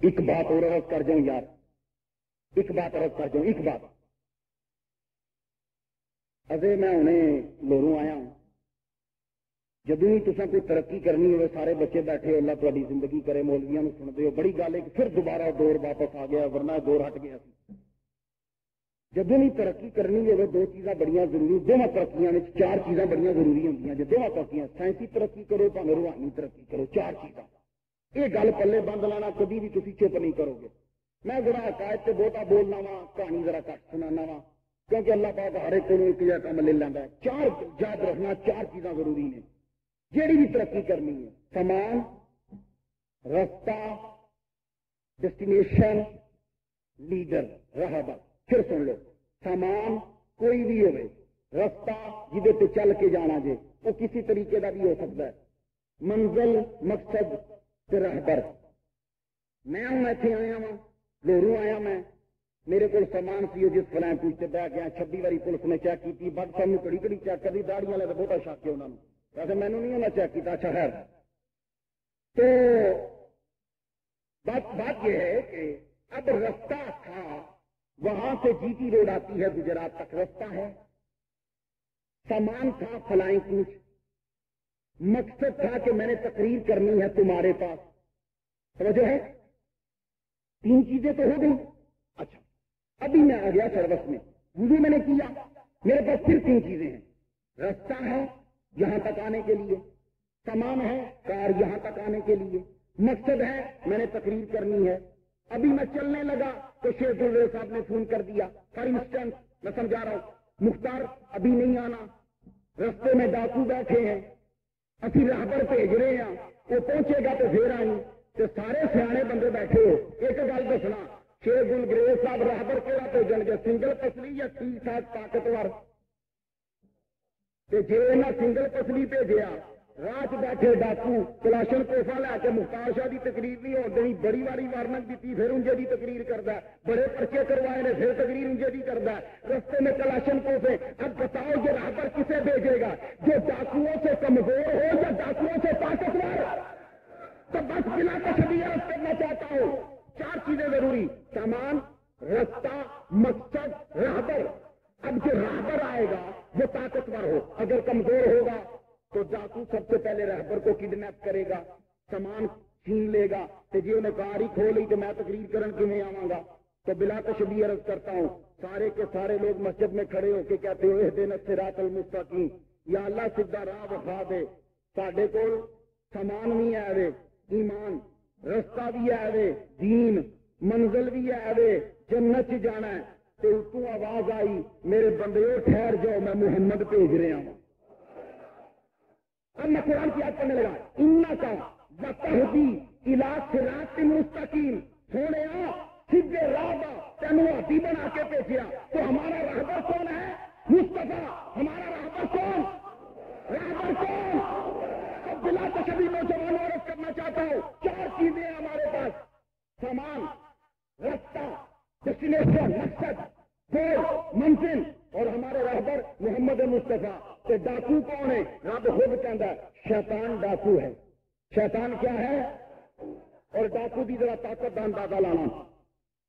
ایک بات اور عرض کر جاؤں یار، ایک بات ابھی میں انہیں لوروں آیا ہوں، جب بھی تصا کوئی ترقی کرنی ہوئے سارے بچے بیٹھے ہو، اللہ تاری زندگی کرے، مولویاں سنتے ہو، بڑی گل ہے کہ پھر دوبارہ دور واپس آ گیا، ورنہ دور ہٹ گیا سی۔ جب بھی ترقی کرنی ہوئے 2 چیزاں بڑیاں ضروری، دونوں ترقیاں میں 4 چیزاں بڑیاں ضروری ہوتی ہیں، جب دونوں ترقیاں سائنسی ترقی کرو تو روحانی ترقی کرو، 4 چیزاں یہ گل پلے بند لینا کبھی بھی تھی چپ نہیں کرو گے. میں ذرا حقائق سے بہتا بولنا وا, کہانی ذرا کٹ سنانا وا, کیونکہ اللہ پاک ہر ایک کو ایک جہاں کام لے لینا ہے. چار یاد رکھنا, چار چیزاں ضروری نے جیڑی بھی ترقی کرنی ہے. سامان, رستہ, ڈیسٹینیشن, لیڈر, راہبر. پھر سن لو, سامان کوئی بھی ہوئے, رستہ جہدے پہ چل کے جانا جے وہ کسی طریقے کا بھی ہو سکتا ہے, منزل, مقصد تے راہبر. میں ہوں ایتھے آیا وا, لوروں آیا میں, میرے کو سامان سی جس فلائن پوچھتے بہ گیا 26 باری پولیس نے چیک کی, بٹ سامنے کڑی کڑی چیک کری, داڑی والے تو بہت شک ہے انہوں نے, ویسے مینو نہیں انہیں چیک کیا. اچھا خیر, تو بات یہ ہے کہ اب رستہ تھا, وہاں سے جی ٹی روڈ آتی ہے گجرات تک, رستہ ہے. سامان تھا فلائنگ پوچھ, مقصد تھا کہ میں نے تقریر کرنی ہے تمہارے پاس. سمجھو ہے, 3 چیزیں تو ہو گئی. اچھا ابھی میں آ گیا سروس میں, وضو میں نے کیا, میرے پاس پھر 3 چیزیں ہیں. رستہ ہے یہاں تک آنے کے لیے, سامان ہے کار یہاں تک آنے کے لیے, مقصد ہے میں نے تقریر کرنی ہے. ابھی میں چلنے لگا تو شیخ الرے صاحب نے فون کر دیا. فار انسٹنس میں سمجھا رہا ہوں, مختار ابھی نہیں آنا, رستے میں ڈاکو بیٹھے ہیں, اسی راہبر بھیج رہے ہیں, وہ پہنچے گا تو پھر آئیں. تو سارے سیانے بندے بیٹھے ہو, ایک گل دسنا, شیخ الگریز صاحب راہبر کہڑا بھیجن گے, سنگل پسلی یا ٹھیک ٹھاک طاقتور؟ جی انہیں سنگل پسلی بھیجیا, راہ بیٹھے ڈاکو کلاشن کوفا لے کے مختار شاہ کی تقریر نہیں ہو دینی, بڑی باری وارننگ دیتی, پھر انجے کی تقریر کرتا ہے, بڑے پرچے کروائے نے, پھر تقریر انجے کی کرتا ہے, رستے میں کلاشن کوفے. اب بتاؤ یہ راہبر کسے بھیجے گا, جو ڈاکوؤں سے کمزور ہو یا ڈاکوؤں سے طاقتور؟ تو بس بلا تشدد کرنا چاہتا ہوں, 4 چیزیں ضروری, سامان, رستہ, مقصد, راہبر. اب جو راہبر آئے گا وہ طاقتور ہو, اگر کمزور ہوگا تو ڈاکو سب سے پہلے راہبر کو کڈنیپ کرے گا, سامان چھین لے گا, تو جی انہیں کار ہی کھو لی تو میں تقریر کرن کیویں آواں گا. تو بلا تشبیہ عرض کرتا ہوں, سارے کے سارے لوگ مسجد میں کھڑے ہو کے کہتے ہوئے اہدنا الصراط المستقیم, یا اللہ سیدھا راہ وکھا دے. ساڈے کول سامان بھی ہے وے, ایمان, رستہ بھی ہے وے, دین, منزل بھی ہے وے, جنت چ جانا ہے. تو اتوں آواز آئی, میرے بندے ٹھہر جاؤ, میں محمد بھیج رہا ہوں. اب میں قرآن کی یاد کرنے لگا, انکا وتہدی الی صراط مستقیم. سونے سیدھے راہ دا تینوں ہاتھی بنا کے بھیجیا, تو ہمارا راہبر کون ہے؟ مصطفیٰ. ہمارا راہبر کون؟ راہبر کون؟ اب بلا تشبیہ نوجوانوں عرض کرنا چاہتا ہوں, 4 چیزیں ہیں ہمارے پاس, سامان, رستہ, ڈیسٹینیشن, مقصد, گول, منزل, اور ہمارے راہبر محمد مصطفیٰ. تو ڈاکو کون ہے؟ رب خود کہتا ہے شیطان ڈاکو ہے. شیطان کیا ہے؟ اور ڈاکو کی ذرا طاقت کا اندازہ لانا,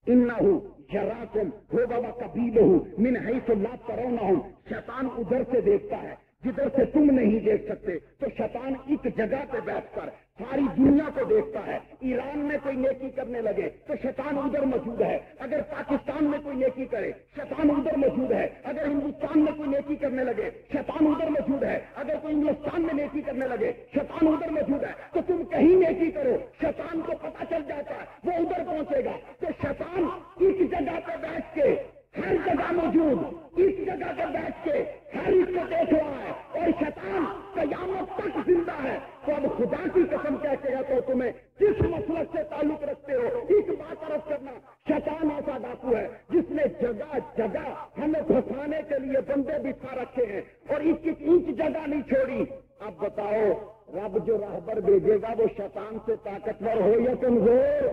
انہو یراکم هو وقبیلہ من حیث لا ترونہم. شیطان ادھر سے دیکھتا ہے جدھر سے تم نہیں دیکھ سکتے. تو شیطان ایک جگہ پہ بیٹھ کر ساری دنیا کو دیکھتا ہے. ایران میں کوئی نیکی کرنے لگے تو شیطان ادھر موجود ہے, اگر پاکستان میں کوئی نیکی کرے شیطان ادھر موجود ہے, اگر ہندوستان میں کوئی نیکی کرنے لگے شیطان ادھر موجود ہے, اگر کوئی انگلستان میں نیکی کرنے لگے شیطان ادھر موجود ہے. تو تم کہیں نیکی کرو, شیطان کو پتہ چل جاتا ہے, وہ ادھر پہنچے گا. تو شیطان ایک جگہ پہ بیٹھ کے ہر جگہ موجود, اس جگہ پہ بیٹھ کے ہر ایک کو دیکھ رہا ہے, اور شیطان قیامت تک زندہ ہے. تو اب خدا کی قسم کہہ کے تو تمہیں جس مسلک سے تعلق رکھتے ہو, ایک بات عرض کرنا, شیطان ایسا ڈاکو ہے جس نے جگہ جگہ ہمیں پھنسانے کے لیے بندے بٹھا رکھے ہیں, اور ایک انچ جگہ نہیں چھوڑی. اب بتاؤ رب جو راہبر بھیجے گا وہ شیطان سے طاقتور ہو یا کمزور؟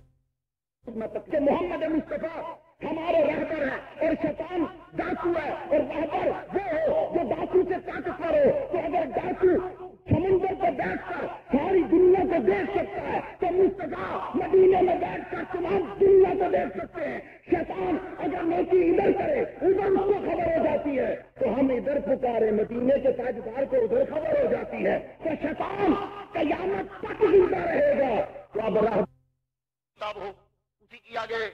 کہ محمد مصطفیٰ ہمارے رہبر ہے اور شیطان ڈاکو ہے, اور رہبر وہ ہو جو ڈاکو سے طاقتور ہو. تو اگر ڈاکو سمندر پر بیٹھ کر ساری دنیا کو دیکھ سکتا ہے تو مصطفیٰ مدینے میں بیٹھ کر تمام دنیا کو دیکھ سکتے ہیں. شیطان اگر نیکی ادھر کرے ادھر اس کو خبر ہو جاتی ہے, تو ہم ادھر پکارے مدینے کے تاجدار کو ادھر خبر ہو جاتی ہے. تو شیطان قیامت تک زندہ رہے گا. تو اب راہبر اسی کی آگے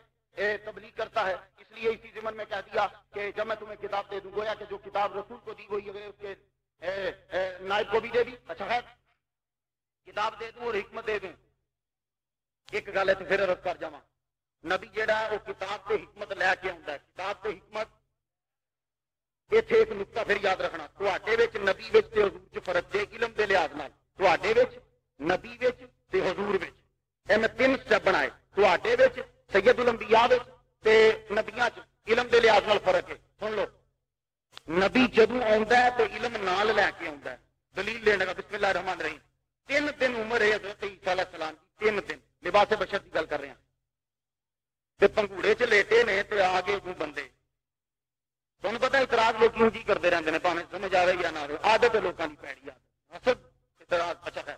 تبلیغ کرتا ہے. اس لیے اسی ضمن میں کہہ دیا کہ جب میں تمہیں کتاب دے دوں, گویا کہ جو کتاب رسول کو دی گئی اگر اس کے نائب کو بھی دے دی, اچھا ہے کتاب دے دوں اور حکمت دے دوں, ایک گل ہے تو پھر عرض کر جاواں، نبی جہاں وہ کتاب سے حکمت لے کے آتا ہے، کتاب سے حکمت اتنے ایک نقطہ پھر یاد رکھنا، تھوڑے نبی تے حضور چ فرق دے علم دے لحاظ نال، تھوڑے نبی تے حضور اے میں 3 سٹیپ بنائے، تھوڑے سید الانبیاء تے نبیاں چ علم دے لحاظ نال فرق ہے۔ سن لو، نبی جدوں آندا ہے تے علم نال لے کے آندا ہے، دلیل لینے کا بسم اللہ الرحمن الرحیم۔ 3 دن عمر ہے حضرت عیسیٰ علیہ السلام کی، 3 دن لباس بشر کی گل کر رہے ہیں، تے پنگوڑے چ لیٹے نے تے آگے کو بندے، تمہیں پتا اعتراض لوگ کیوں جی کرتے رہتے ہیں، پاویں سمجھ آئے یا نہ آئے، عادت ہے لوگوں کی پیڑی عادت، اعتراض اچھا ہے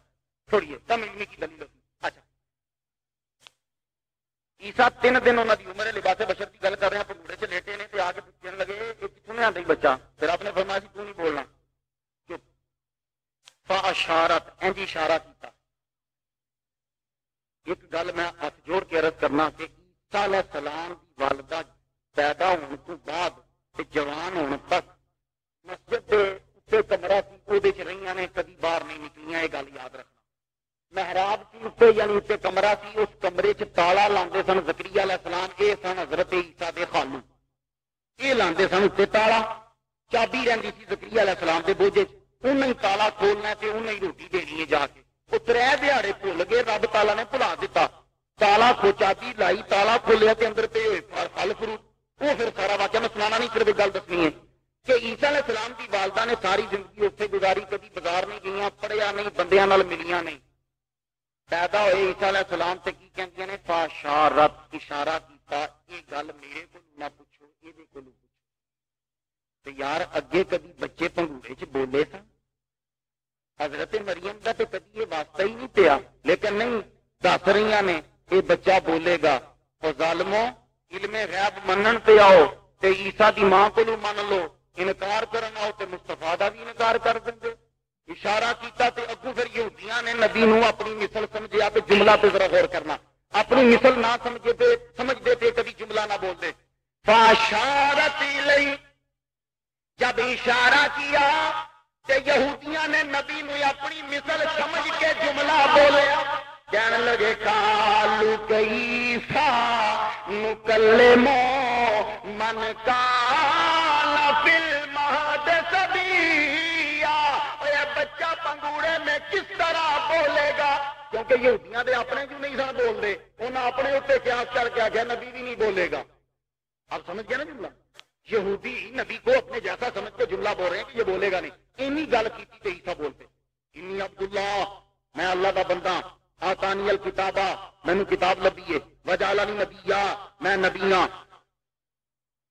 چھوڑیے، کم علمی کی دلیل ہوتی۔ اچھا عیسیٰ 3 دن انہوں کی عمر ہے، لباس بشر کی گل کر رہے ہیں، پنگوڑے چ لیٹے نے تے آگے پوچھنے لگے یہ کتوں نہیں آتا بچہ، پھر آپ نے فرمایا کیوں نہیں بولنا، چپ، فاشارت انج اشارہ کیتا۔ ایک گل میں ہاتھ جوڑ کے عرض کرنا کہ عیسیٰ علیہ السلام کی والدہ پیدا ہونے تو بعد جوان ہونے تک مسجد کے کمرہ کی وہ رہی نے، کبھی باہر نہیں نکلیاں، یہ گل یاد رکھنا۔ محراب کی اتنے یعنی اتنے کمرہ سی، اس کمرے چ تالا لاندے سن زکریا علیہ السلام، یہ سن حضرت عیسیٰ دے خالو، یہ لاندے سن اتنے تالا، چابی رہندی سی زکریا علیہ السلام دے بوجھے، انہیں تالا کھولنا تے انہیں روٹی دینی ہے جا کے۔ وہ 3 دیہڑے بھول گئے، رب تعالیٰ نے بھلا دیتا، تالا کھو چابی لائی، تالا کھولیا تے اندر پہ ہوئے پھل فروٹ، وہ پھر سارا واقعہ میں سنانا نہیں، صرف گل دسنی ہے کہ عیسیٰ علیہ السلام کی والدہ نے ساری زندگی اتنے گزاری، کبھی بازار نہیں گئی، پڑھیا نہیں، بندیاں نال ملیاں نہیں، پیدا ہوئے عیسیٰ علیہ السلام تے کی کہندیاں نے فاشارت اشارہ کیتا، یہ گل میرے کو نہ پوچھو، یہ کو پوچھو۔ تو یار اگے کبھی بچے پنگوڑے چ بولے سن، حضرت مریم کا تو کبھی یہ واسطہ ہی نہیں پیا، لیکن نہیں دس رہی نے یہ بچہ بولے گا، اور ظالمو علم غیب منن تے آؤ تے عیسیٰ دی ماں کو من لو، انکار کرن آؤ تے مصطفیٰ دا بھی انکار کر دیں۔ اشارہ کیتا تے اگوں پھر یہودیاں نے نبی نو اپنی مثل سمجھیا، تے جملہ پہ ذرا غور کرنا، اپنی مثل نہ سمجھتے تھے کبھی جملہ نہ بولتے۔ فاشارت الیہ، جب اشارہ کیا تے یہودیاں نے نبی نو اپنی مثل سمجھ کے جملہ بولیا، کہنے لگے قالوا کیفا نکلم من کان فی المہد صبیا، اے بچہ پنگوڑے میں کس طرح بولے گا، کیونکہ یہودیاں دے اپنے کیوں نہیں سن بول دے، انہاں اپنے اوپر قیاس کر کے آگیا نبی بھی نہیں بولے گا۔ آپ سمجھ گئے نا جملہ، یہودی نبی کو اپنے جیسا سمجھ کے جملہ بول رہے ہیں کہ یہ بولے گا نہیں، انہی گل کی تھی عیسیٰ بولتے، انی عبداللہ، میں اللہ کا بندہ، آتانی الکتابہ، میں نے کتاب لبھی ہے، وجعلنی نبیہ، میں نبی ہاں۔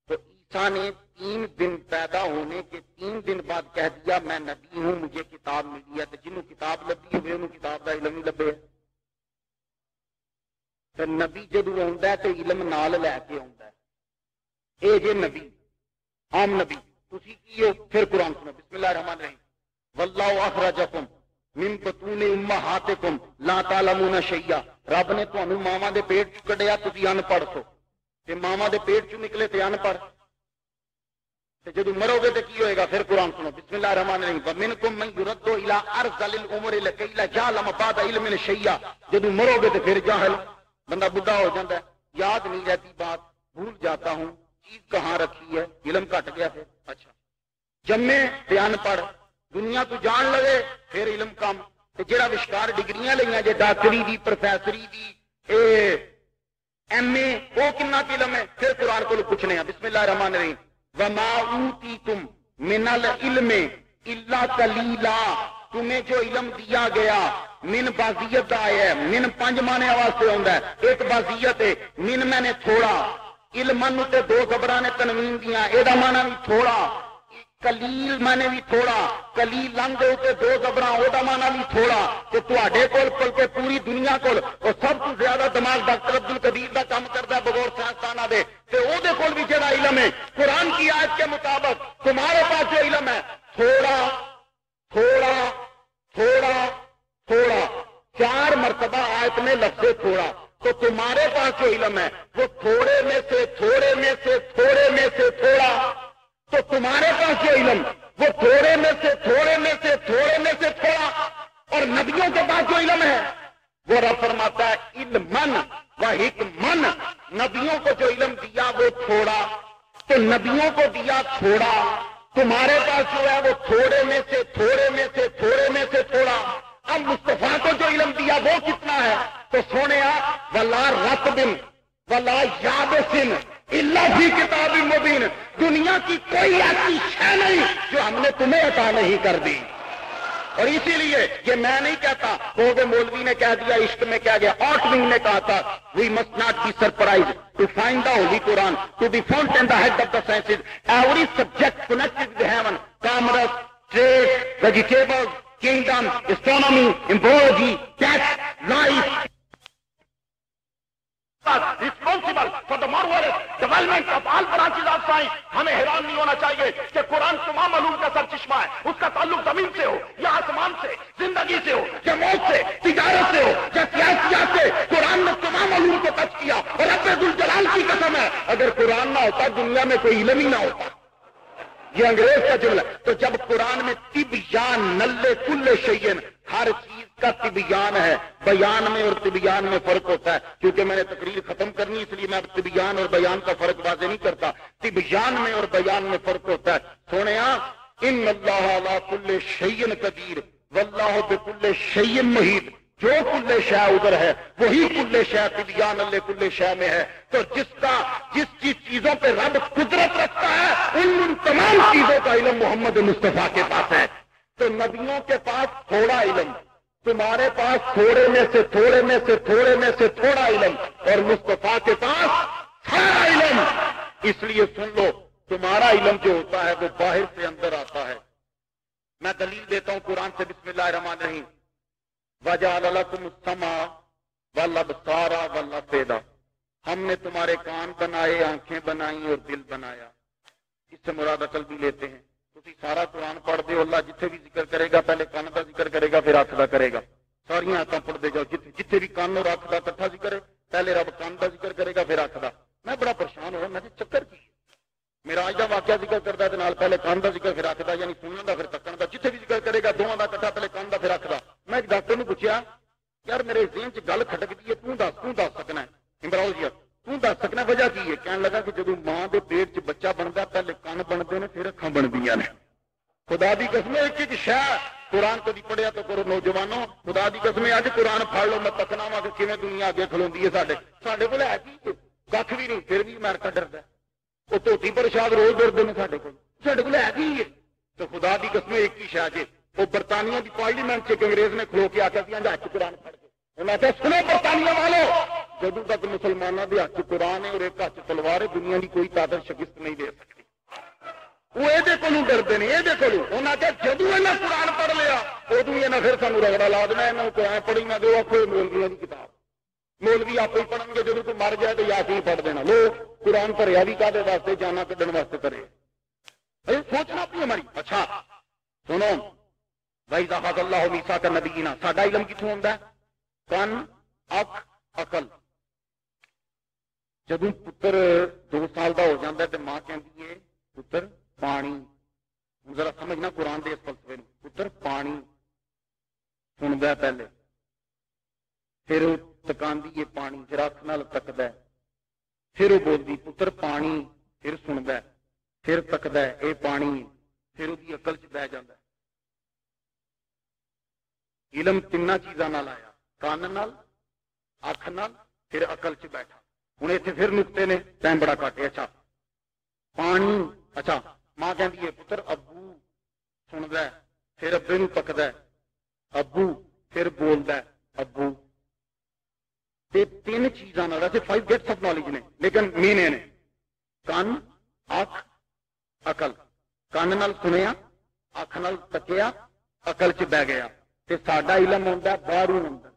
تو عیسیٰ نے 3 دن پیدا ہونے کے 3 دن بعد کہہ دیا میں نبی ہوں، مجھے کتاب ملی ہے، تو جنہوں کتاب لبھی ہوئے انہوں کتاب کا علم ہی لبے۔ تو نبی جدو آتا ہے تو علم نال لے کے آتا ہے، اے جے نبی عام نبی تسی کی ہو، پھر قرآن سنو، بسم اللہ الرحمن الرحیم، واللہ اخرجکم من بطون امہاتکم لا تعلمون شیئا، رب نے تانوں ماواں دے پیٹ چ کڈیا، تسی ان پڑھ سو، تے ماواں دے پیٹ چ نکلے تے ان پڑھ، تے جدوں مرو گے تے کی ہوئے گا، پھر قرآن سنو، بسم اللہ الرحمن الرحیم، ومنکم من یرد الی ارذل الامور لکی لا یعلم بعد علم شیئا، جدوں مرو گے تے پھر جاہل، بندہ بڈھا ہو جاتا ہے، یاد نہیں رہتی بات، بھول جاتا ہوں، چیز کہاں رکھی ہے، علم گھٹ گیا پھر، اچھا جمے تے ان پڑھ، دنیا تو جان لگے پھر علم کم، تے جڑا وشکار ڈگریاں لئیاں جے ڈاکٹری دی، پروفیسری دی، ایم اے، وہ کنا کی علم ہے، پھر قرآن کو پوچھنے ہیں، بسم اللہ الرحمن الرحیم، وما اوتیتم من العلم الا قلیلا، تمہیں جو علم دیا گیا، من بازیت دا آیا ہے، من 5 معنی واسطے ہوندا ہے، ایک بازیت ہے، من میں نے تھوڑا، علم تے 2 زبراں نے تنوین دیاں، اے دا معنی بھی تھوڑا، کلیل معنی بھی تھوڑا، کلیل لنگ دے تے 2 زبراں او دا معنی بھی تھوڑا، تے تواڈے کول بلکہ پوری دنیا کول اور سب تو زیادہ دماغ ڈاکٹر عبدالقدیر دا کام کردا ہے بغور سائنسداناں دے، تے او دے کول بھی جڑا علم ہے قرآن کی آیت کے مطابق تمہارے پاس جو علم ہے تھوڑا تھوڑا تھوڑا تھوڑا، 4 مرتبہ آیت میں لفظ تھوڑا، تو تمہارے پاس جو علم ہے وہ تھوڑے میں سے تھوڑے میں سے تھوڑے میں سے تھوڑا، تو تمہارے پاس جو علم وہ تھوڑے میں سے تھوڑے میں سے تھوڑے میں سے تھوڑا، اور نبیوں کے پاس جو علم ہے وہ رب فرماتا ہے علمن و حکمن، نبیوں کو جو علم دیا وہ تھوڑا، تو نبیوں کو دیا تھوڑا، تمہارے پاس جو ہے وہ تھوڑے میں سے تھوڑے میں سے تھوڑے میں سے تھوڑا۔ اب مصطفیٰ کو جو علم دیا وہ کتنا ہے؟ تو سونے ولا رتبن ولا یابسن الا فی کتاب مبین، دنیا کی کوئی ایسی شے نہیں جو ہم نے تمہیں عطا نہیں کر دی۔ اور اسی لیے یہ میں نہیں کہتا، کوگے مولوی نے کہہ دیا، عشق میں کہہ گیا، آٹمنگ نے کہا تھا we must not be surprised to find the holy Quran to be found in the head of the sciences every subject connected with heaven, commerce, trade, vegetable, kingdom, astronomy, embryology, tax, life responsible for the marvelous development of all branches of science۔ ہمیں حیران نہیں ہونا چاہیے کہ قرآن تمام علوم کا سر چشمہ ہے، اس کا تعلق زمین سے ہو یا آسمان سے، زندگی سے ہو یا موت سے، تجارت سے ہو یا سیاست سے، قرآن نے تمام علوم کو ٹچ کیا۔ اور رب ذوالجلال کی قسم ہے اگر قرآن نہ ہوتا دنیا میں کوئی علم ہی نہ ہوتا۔ یہ انگریز کا جملہ ہے۔ تو جب قرآن میں طبیان نلے کل شیئن، ہر چیز کا طبیان ہے، بیان میں اور طبیان میں فرق ہوتا ہے۔ کیونکہ میں نے تقریر ختم کرنی اس لیے میں اب طبیان اور بیان کا فرق واضح نہیں کرتا، طبیان میں اور بیان میں فرق ہوتا ہے۔ سونیا ان اللہ علی کل شیء قدیر واللہ بکل شیء محیط، جو کل شے ادھر ہے وہی کل شے طبیان اللہ کل شے میں ہے۔ تو جس چیزوں پہ رب قدرت رکھتا ہے ان تمام چیزوں کا علم محمد مصطفیٰ کے پاس ہے۔ تو نبیوں کے پاس تھوڑا علم، تمہارے پاس تھوڑے میں سے تھوڑے میں سے تھوڑے میں سے تھوڑا علم، اور مصطفیٰ کے پاس سارا علم۔ اس لیے سن لو، تمہارا علم جو ہوتا ہے وہ باہر سے اندر آتا ہے۔ میں دلیل دیتا ہوں قرآن سے، بسم اللہ الرحمن الرحیم، وَجَعَلَ لَكُمُ السَّمْعَ وَالْأَبْصَارَ وَالْأَفْئِدَةَ، ہم نے تمہارے کان بنائے، آنکھیں بنائی اور دل بنایا۔ اس سے مراد عقل بھی لیتے ہیں۔ تسی سارا قرآن پڑھ دے، اللہ جتنے بھی ذکر کرے گا پہلے کان کا ذکر کرے گا پھر آنکھ کا کرے گا۔ ساری آیتاں پڑھ دے جاؤ، جتنے بھی کان اور آنکھ کا اکٹھا ذکر ہے، پہلے رب کان کا ذکر کرے گا پھر آنکھ کا۔ میں بڑا پریشان ہوا، میں نے چکر کی میرا آج کا واقعہ ذکر کرتا ہے نال پہلے کان کا ذکر پھر آنکھ کا، یعنی سننے کا پھر تکن کا، جتنے بھی ذکر کرے گا دونوں کا اکٹھا پہلے کان کا پھر آنکھ کا۔ میں ایک ڈاکٹر نے پوچھا یار میرے ذہن چ گل کھٹکتی ہے، تو دس سکنا ہے امراؤ جی، تو دس سکنا وجہ کی ہے؟ کہنے لگا کہ جب ماں کے پیٹ چ بچہ بنتا پہلے کان بنتے ہیں پھر اکھاں بنتی نے۔ خدا دی قسم ایک ایک شہ قرآن کبھی پڑھیا تو کرو نوجوانوں، خدا دی قسم اج قرآن پڑھ لو، میں تکنا وا کہ کیویں دنیا اگے کھلوندی ہے۔ ساڈے کول ہے کی کھ بھی نہیں، پھر بھی امریکہ ڈردا ہے۔ وہ دھوتی پرشاد روز ڈرتے ہیں ساڈے کول ہے کی ہے؟ تو خدا دی قسم ایک ہی شہ جے، وہ برطانیہ کی پارلیمنٹ سے انگریز نے کھلو کے آخیا کہ ہاتھ قرآن پڑھ کے، میں کہا سنو برطانیہ والو، جدوں تک مسلمانوں کے ہاتھ قرآن ہے اور ایک ہاتھ تلوار ہے، دنیا کی کوئی طاقت شکست نہیں دے سکتی۔ وہ یہ ڈرتے ہیں، یہ انہیں کہ جدو انہیں قرآن پڑھ لیا ادو ہی پھر سانو رگڑا لا دینا، یہاں قرآن پڑھی نہ دو آخو مولویوں کی کتاب، مولوی آپ ہی پڑھن گے، جدو کوئی مر جائے تو یاسین پڑھ دینا۔ لو قرآن پڑھیا بھی کہتے واسطے، جانا کھڈن واسطے کرے، سوچنا اپنی ہماری۔ اچھا سنو، وَإِذَا أَخَذَ اللَّهُ مِيثَاقَ النَّبِيِّينَ، ساڈا علم کتوں ہوندا ہے؟ کن، اکھ، عقل۔ جدو پتر 2 سال کا ہو جاتا ہے تو ماں کہتی ہے پتر پانی، ذرا سمجھنا قرآن دے اس فلسفے میں، پتر پانی سنتا ہے پہلے، پھر وہ تکاندی ہے پانی، پھر اکھ نال تکدا ہے، پھر وہ بولدی پتر پانی، پھر سنتا ہے، پھر تکدا ہے اے پانی، پھر وہ عقل چ بہ جاتا ہے۔ علم تینا چیزاں نال آیا، کان نال، اکھ نال، پھر عقل چ بیٹھا۔ ہوں اتنے پھر نقطے نے، ٹائم بڑا گھٹ ہے۔ اچھا پانی، اچھا ماں کہتی ہے پتر ابو، سنتا ہے، پھر ابے نو تکدا ہے ابو، پھر بولتا ہے ابو۔ تے 3 چیزاں نال، ویسے 5 گیٹس آف نالج نے لیکن مین نے کان، اکھ، عقل۔ کان نال سنیا، اکھ نال تکیا، عقل چ بہ گیا۔ تے ساڈا علم ہوندا باہروں اندر،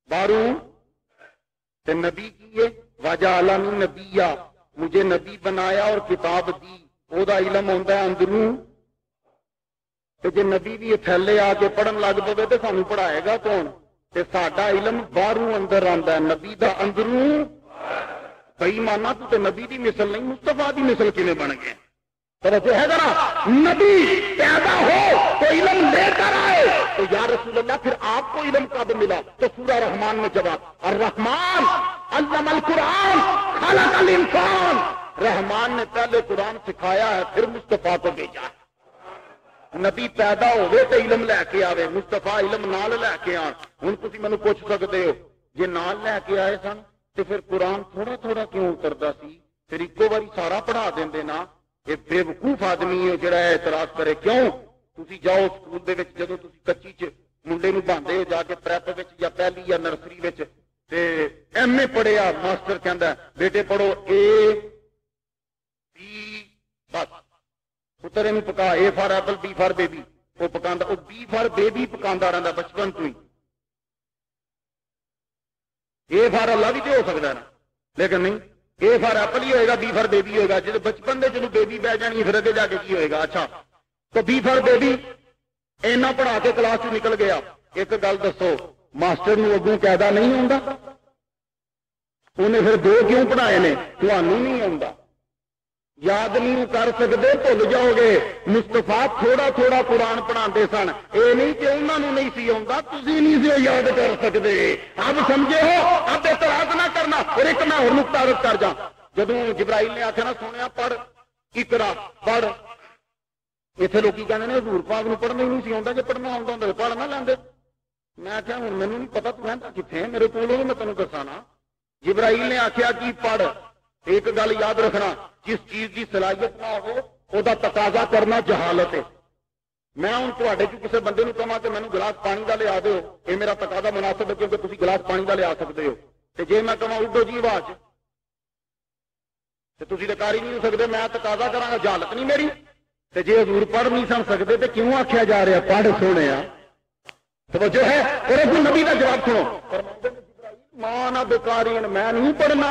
باہروں تے نبی کیے وَجَعَلَنِي نَبِيًّا، مجھے نبی بنایا اور کتاب دی، او دا علم ہوندا ہے اندروں۔ تے جے نبی بھی تھلے آ کے پڑھن لگ پے تے سانوں پڑھائے گا کون؟ تے ساڈا علم باہروں اندر آندا ہے، نبی دا اندروں۔ بئی مانا تو تے نبی دی مثل نہیں، مصطفیٰ دی مثل کیویں بن گئے؟ توجہ ہے ذرا، نبی پیدا ہو تو علم لے کر آئے تو یا رسول اللہ پھر آپ کو علم کب ملا؟ تو سورہ رحمان میں جواب، الرحمن علم القرآن خلق الانسان، رحمان نے پہلے قرآن سکھایا ہے پھر مصطفیٰ کو بھیجا ہے۔ نبی پیدا ہوئے تو علم لے کے آوے، مصطفیٰ علم نال لے کے آن۔ ہن تسی مینوں پوچھ سکتے ہو جے نال لے کے آئے سن تو پھر قرآن تھوڑا تھوڑا کیوں اتردا سی؟ پھر ایکو واری سارا پڑھا دیندے نا۔ یہ بے وقوف آدمی ہے جڑا اعتراض کرے۔ کیوں؟ تسی جاؤ سکول دے وچ جدوں تسی کچی چ منڈے نوں باندھے ہو جا کے پریپ وچ یا پہلی یا نرسری وچ تے ایم اے پڑھیا، ماسٹر کہندا ہے بیٹے پڑھو اے بی، بس پتر نوں پکا A for apple B for baby, وہ پکاندا، وہ بی فار بیبی پکاندا رہندا بچپن تو ہی۔ اے فار اللہ بھی تو ہو سکتا ہے نا، لیکن نہیں، اے فار ایپل ہی ہوئے گا، بی فار بیبی ہوئے گا۔ جب بچپن دے چلو بیبی بہ جانی پھر اگے جا کے کی ہوئے گا؟ اچھا تو بی فار بیبی اینا پڑھا کے کلاس چ نکل گیا۔ ایک گل دسو، ماسٹر نو اگوں قاعدہ نہیں آتا؟ انہیں پھر دو کیوں پڑھائے نے؟ تمہوں نہیں آتا، یاد نہیں کر سکتے، بھول جاؤ گے۔ مصطفیٰ تھوڑا تھوڑا قرآن پڑھاتے سن، یہ نہیں کہ انہوں نے نہیں سی آتا، تسی نہیں سی یاد کر سکتے۔ اب سمجھے ہو، اب اعتراض نہ کرنا۔ اور ایک میں اور نقطہ عرض کر جا، جدوں جبرائیل نے آخیا نا سونے پڑھ اقرا پڑھ، اتنے لوگ کہتے ہیں حضور پاک نو پڑھنا ہی نہیں سی آتا، جی پڑھنا آتا ہوں تو پڑھ نہ لیندے۔ میں آخیا ہوں مینوں نہیں پتا تو رہتا کتنے ہے، میرے کول میں تینوں دسانا۔ جبرائیل نے آخیا کہ پڑھ، ایک گل یاد رکھنا، جس چیز کی صلاحیت نہ ہو وہ تقاضا کرنا جہالت ہے۔ میں ہوں تے کسی بندے نو کہاں کہ مینوں گلاس پانی کا لیا دو، یہ میرا تقاضا مناسب ہے کیونکہ تسی گلاس پانی کا لیا سکتے ہو۔ تو جی میں کہاں اڈو جی آواز تو تسی تو کر ہی نہیں سکتے، میں تقاضا کرا گا، جہالت نہیں میری۔ تو جی حضور پڑھ نہیں سن سکتے تو کیوں آخیا جا رہا پڑھ سونے؟ توجہ ہے؟ اور ابو نبی کا جواب سنو، ماں نہ بیکارین، میں نہیں پڑھنا۔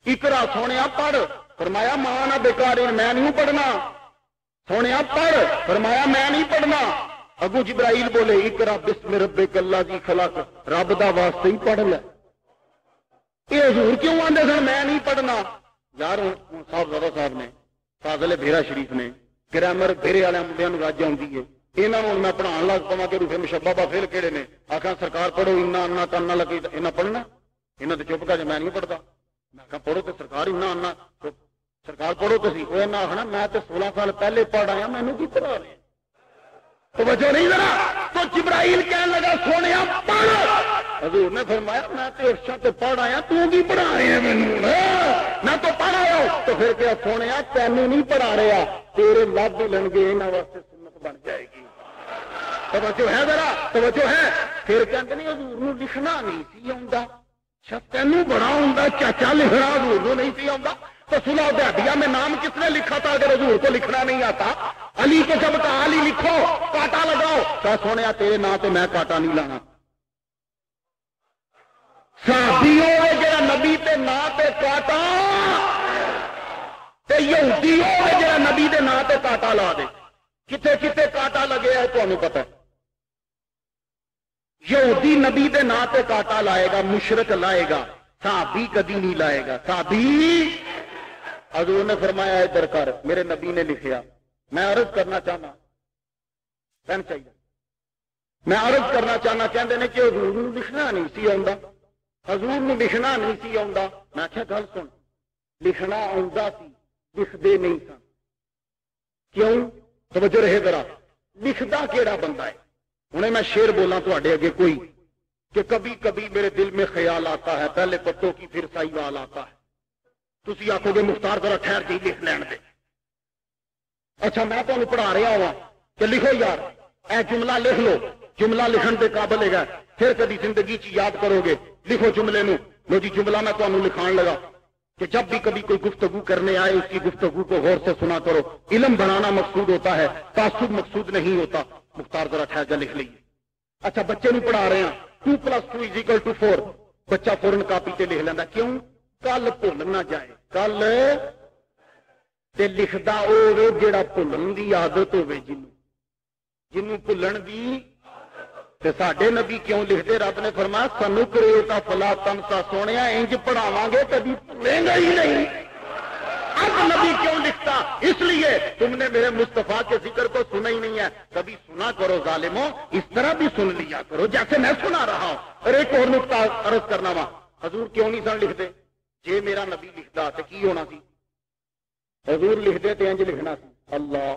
اقرا سونے پڑھ، فرمایا ماں نہ بیکارین، میں نہیں پڑھنا۔ سونے پڑھ، فرمایا میں نہیں پڑھنا۔ اگو جبرائیل بولے اقرا بسم ربک الذی خلق، رب دا واسطے ہی پڑھ لے۔ یہ حضور کیوں آندے سن میں نہیں پڑھنا؟ یار صاحب زیادہ صاحب نے، فاضل بھیرا شریف نے، گرامر بھیرے والے منڈیا رج آتی ہے، یہاں میں پڑھان لگ پوا کہ روفے مشبہ فیل کہڑے نے، آخا سرکار پڑھو انا انا کرنا لگے، انہیں پڑھنا، انہیں تو چپ کر میں نہیں پڑھتا۔ میں کہا پڑھو تو سرکار انا انا، سرکار پڑھو تو سی، وہ آخنا میں تو 16 سال پہلے پڑھ آیا، مینوں کی پڑھا رہے؟ توجہ نہیں ذرا؟ تو جبرائیل کہنے لگا سونے پڑھ، حضور نے فرمایا میں تو عرشاں تے پڑھ آیا، تو کی پڑھا رہے ہیں مینوں؟ میں تو پڑھ آیا ہوں۔ تو پھر کیا سونے تینوں نہیں پڑھا رہا، تیرے لب ملن گے، انہاں واسطے سنت بن جائے گی۔ توجہ ہے ذرا؟ توجہ ہے؟ پھر کہتے نہیں حضور نو لکھنا نہیں سی آوندا، اچھا تینوں بڑا ہوندا چاچا لکھنا حضور نو نہیں سی آوندا؟ تو صلح حدیبیہ میں نام کس نے لکھا تھا اگر حضور کو لکھنا نہیں آتا؟ علی کو جب کہا علی لکھو کاٹا لگاؤ، کہا سونے تیرے نام تے میں کاٹا نہیں لانا۔ صحابیوں ہے جڑا نبی تے نام تے کاٹا، تے یہودی ہے جڑا نبی دے نام تے کاٹا لا دے۔ کتے کتے کاٹا لگے ہے تمہیں پتہ ہے؟ یہودی نبی دے نام تے کاٹا لائے گا، مشرک لائے گا، صحابی کدی نہیں لائے گا۔ صحابی حضور نے فرمایا ادھر کر، میرے نبی نے لکھیا۔ میں عرض کرنا چاہنا پین چاہیے، میں عرض کرنا چاہنا چاہتے ہیں کہ حضور نو لکھنا نہیں سی آوندا، حضور نو لکھنا نہیں سی آوندا۔ میں کہا گل سن، لکھنا آوندا سی، لکھدے نہیں سن۔ کیوں؟ توجہ رہے ذرا، لکھدا کیڑا بندہ ہے؟ انہیں میں شعر بولا تو اگے کوئی کہ کبھی کبھی میرے دل میں خیال آتا ہے، پہلے پتوں کی پھر سائی وال آتا ہے۔ تسی آکھو گے مختار ذرا ٹھہر کے لکھ لین دے۔ اچھا میں تمہیں پڑھا رہا ہوں کہ لکھو یار، اے جملہ لکھ لو، جملہ لکھن دے قابل ہے، پھر کبھی زندگی چ یاد کرو گے۔ لکھو جملے نو، لو جی جملہ میں تمہیں لکھان لگا کہ جب بھی کبھی کوئی گفتگو کرنے آئے اس کی گفتگو کو غور سے سنا کرو۔ علم بنانا مقصود ہوتا ہے، تعصب مقصود نہیں ہوتا۔ مختار ذرا ٹھہر کر لکھ لیجیے۔ اچھا بچے نو پڑھا رہے ہیں 2 + 2 = 4، بچہ فوراً کاپی تے لکھ لینا۔ کیوں؟ کل بھول نہ جائے، کل تے لکھدا ہوے جڑا بھولن دی عادت ہوے، جنوں بھولن دی۔ تے ساڈے نبی کیوں لکھدے؟ رب نے فرمایا سنقرئک فلا تنسى، سونیا انج پڑھاواں گے کبھی بھولے گا ہی نہیں۔ اب نبی کیوں لکھتا؟ اس لیے تم نے میرے مصطفیٰ کے ذکر کو سنا ہی نہیں ہے. کبھی سنا کرو ظالموں، اس طرح بھی سن لیا کرو جیسے میں سنا رہا ہوں. اور ایک اور نقطہ عرض کرنا وا، حضور کیوں نہیں سن لکھتے؟ جے میرا نبی لکھتا تو کی ہونا سی؟ حضور لکھتے تو انج لکھنا سی، اللہ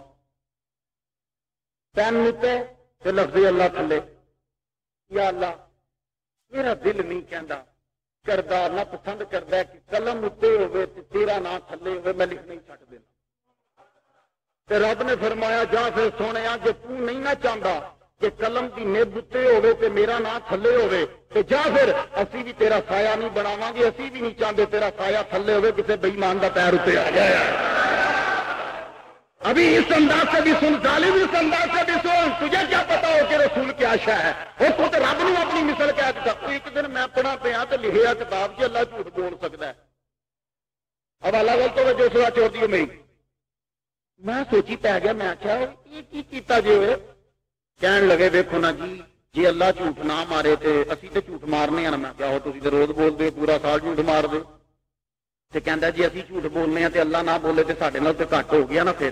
پین اتنے تے لفظ اللہ تھلے. یا اللہ میرا دل نہیں کہندا کردا نہ پسند کردا کہ قلم اتنے ہوئے تے تیرا نام تھلے ہوئے، میں لکھنا ہی چھڈ دینا. تے رب نے فرمایا جا پھر سونیا جے تو نہیں نہ چاہتا کہ قلم کی نب اتنے ہوئے تے میرا نام تھلے ہوئے تے جا پھر اسی بھی تیرا سایہ نہیں بناواں گے، اسی بھی نہیں چاہتے تیرا سایہ تھلے ہوئے کسی بے ایمان دا پیر اتنے آ جائے. ابھی اس انداز سے بھی سن، ظالم اس انداز سے بھی سن. تجھے کیا پتا ہو کہ رسول کیا شے ہے؟ اور تو تے رب نو اپنی مثل کہہ دیتا. ایک دن میں پڑھا پیا تے لکھیا کتاب کہ اللہ جھوٹ بول سکتا ہے. اب اللہ گل تو جو سوا چھوڑ دیو میری. میں سوچی پی گیا، میں آخیا یہ کی کیتا جی ہوئے؟ کہن لگے دیکھو نا جی اللہ جھوٹ نہ مارے تے اسی تے جھوٹ مارنے ہیں. میں کیا ہو تسی تے روز بول دے پورا سال جھوٹ مار دے. تے کہندا جی اسی جھوٹ بولنے ہیں تے اللہ نہ بولے تے ساڈے نال تے گھٹ ہو گیا نا. پھر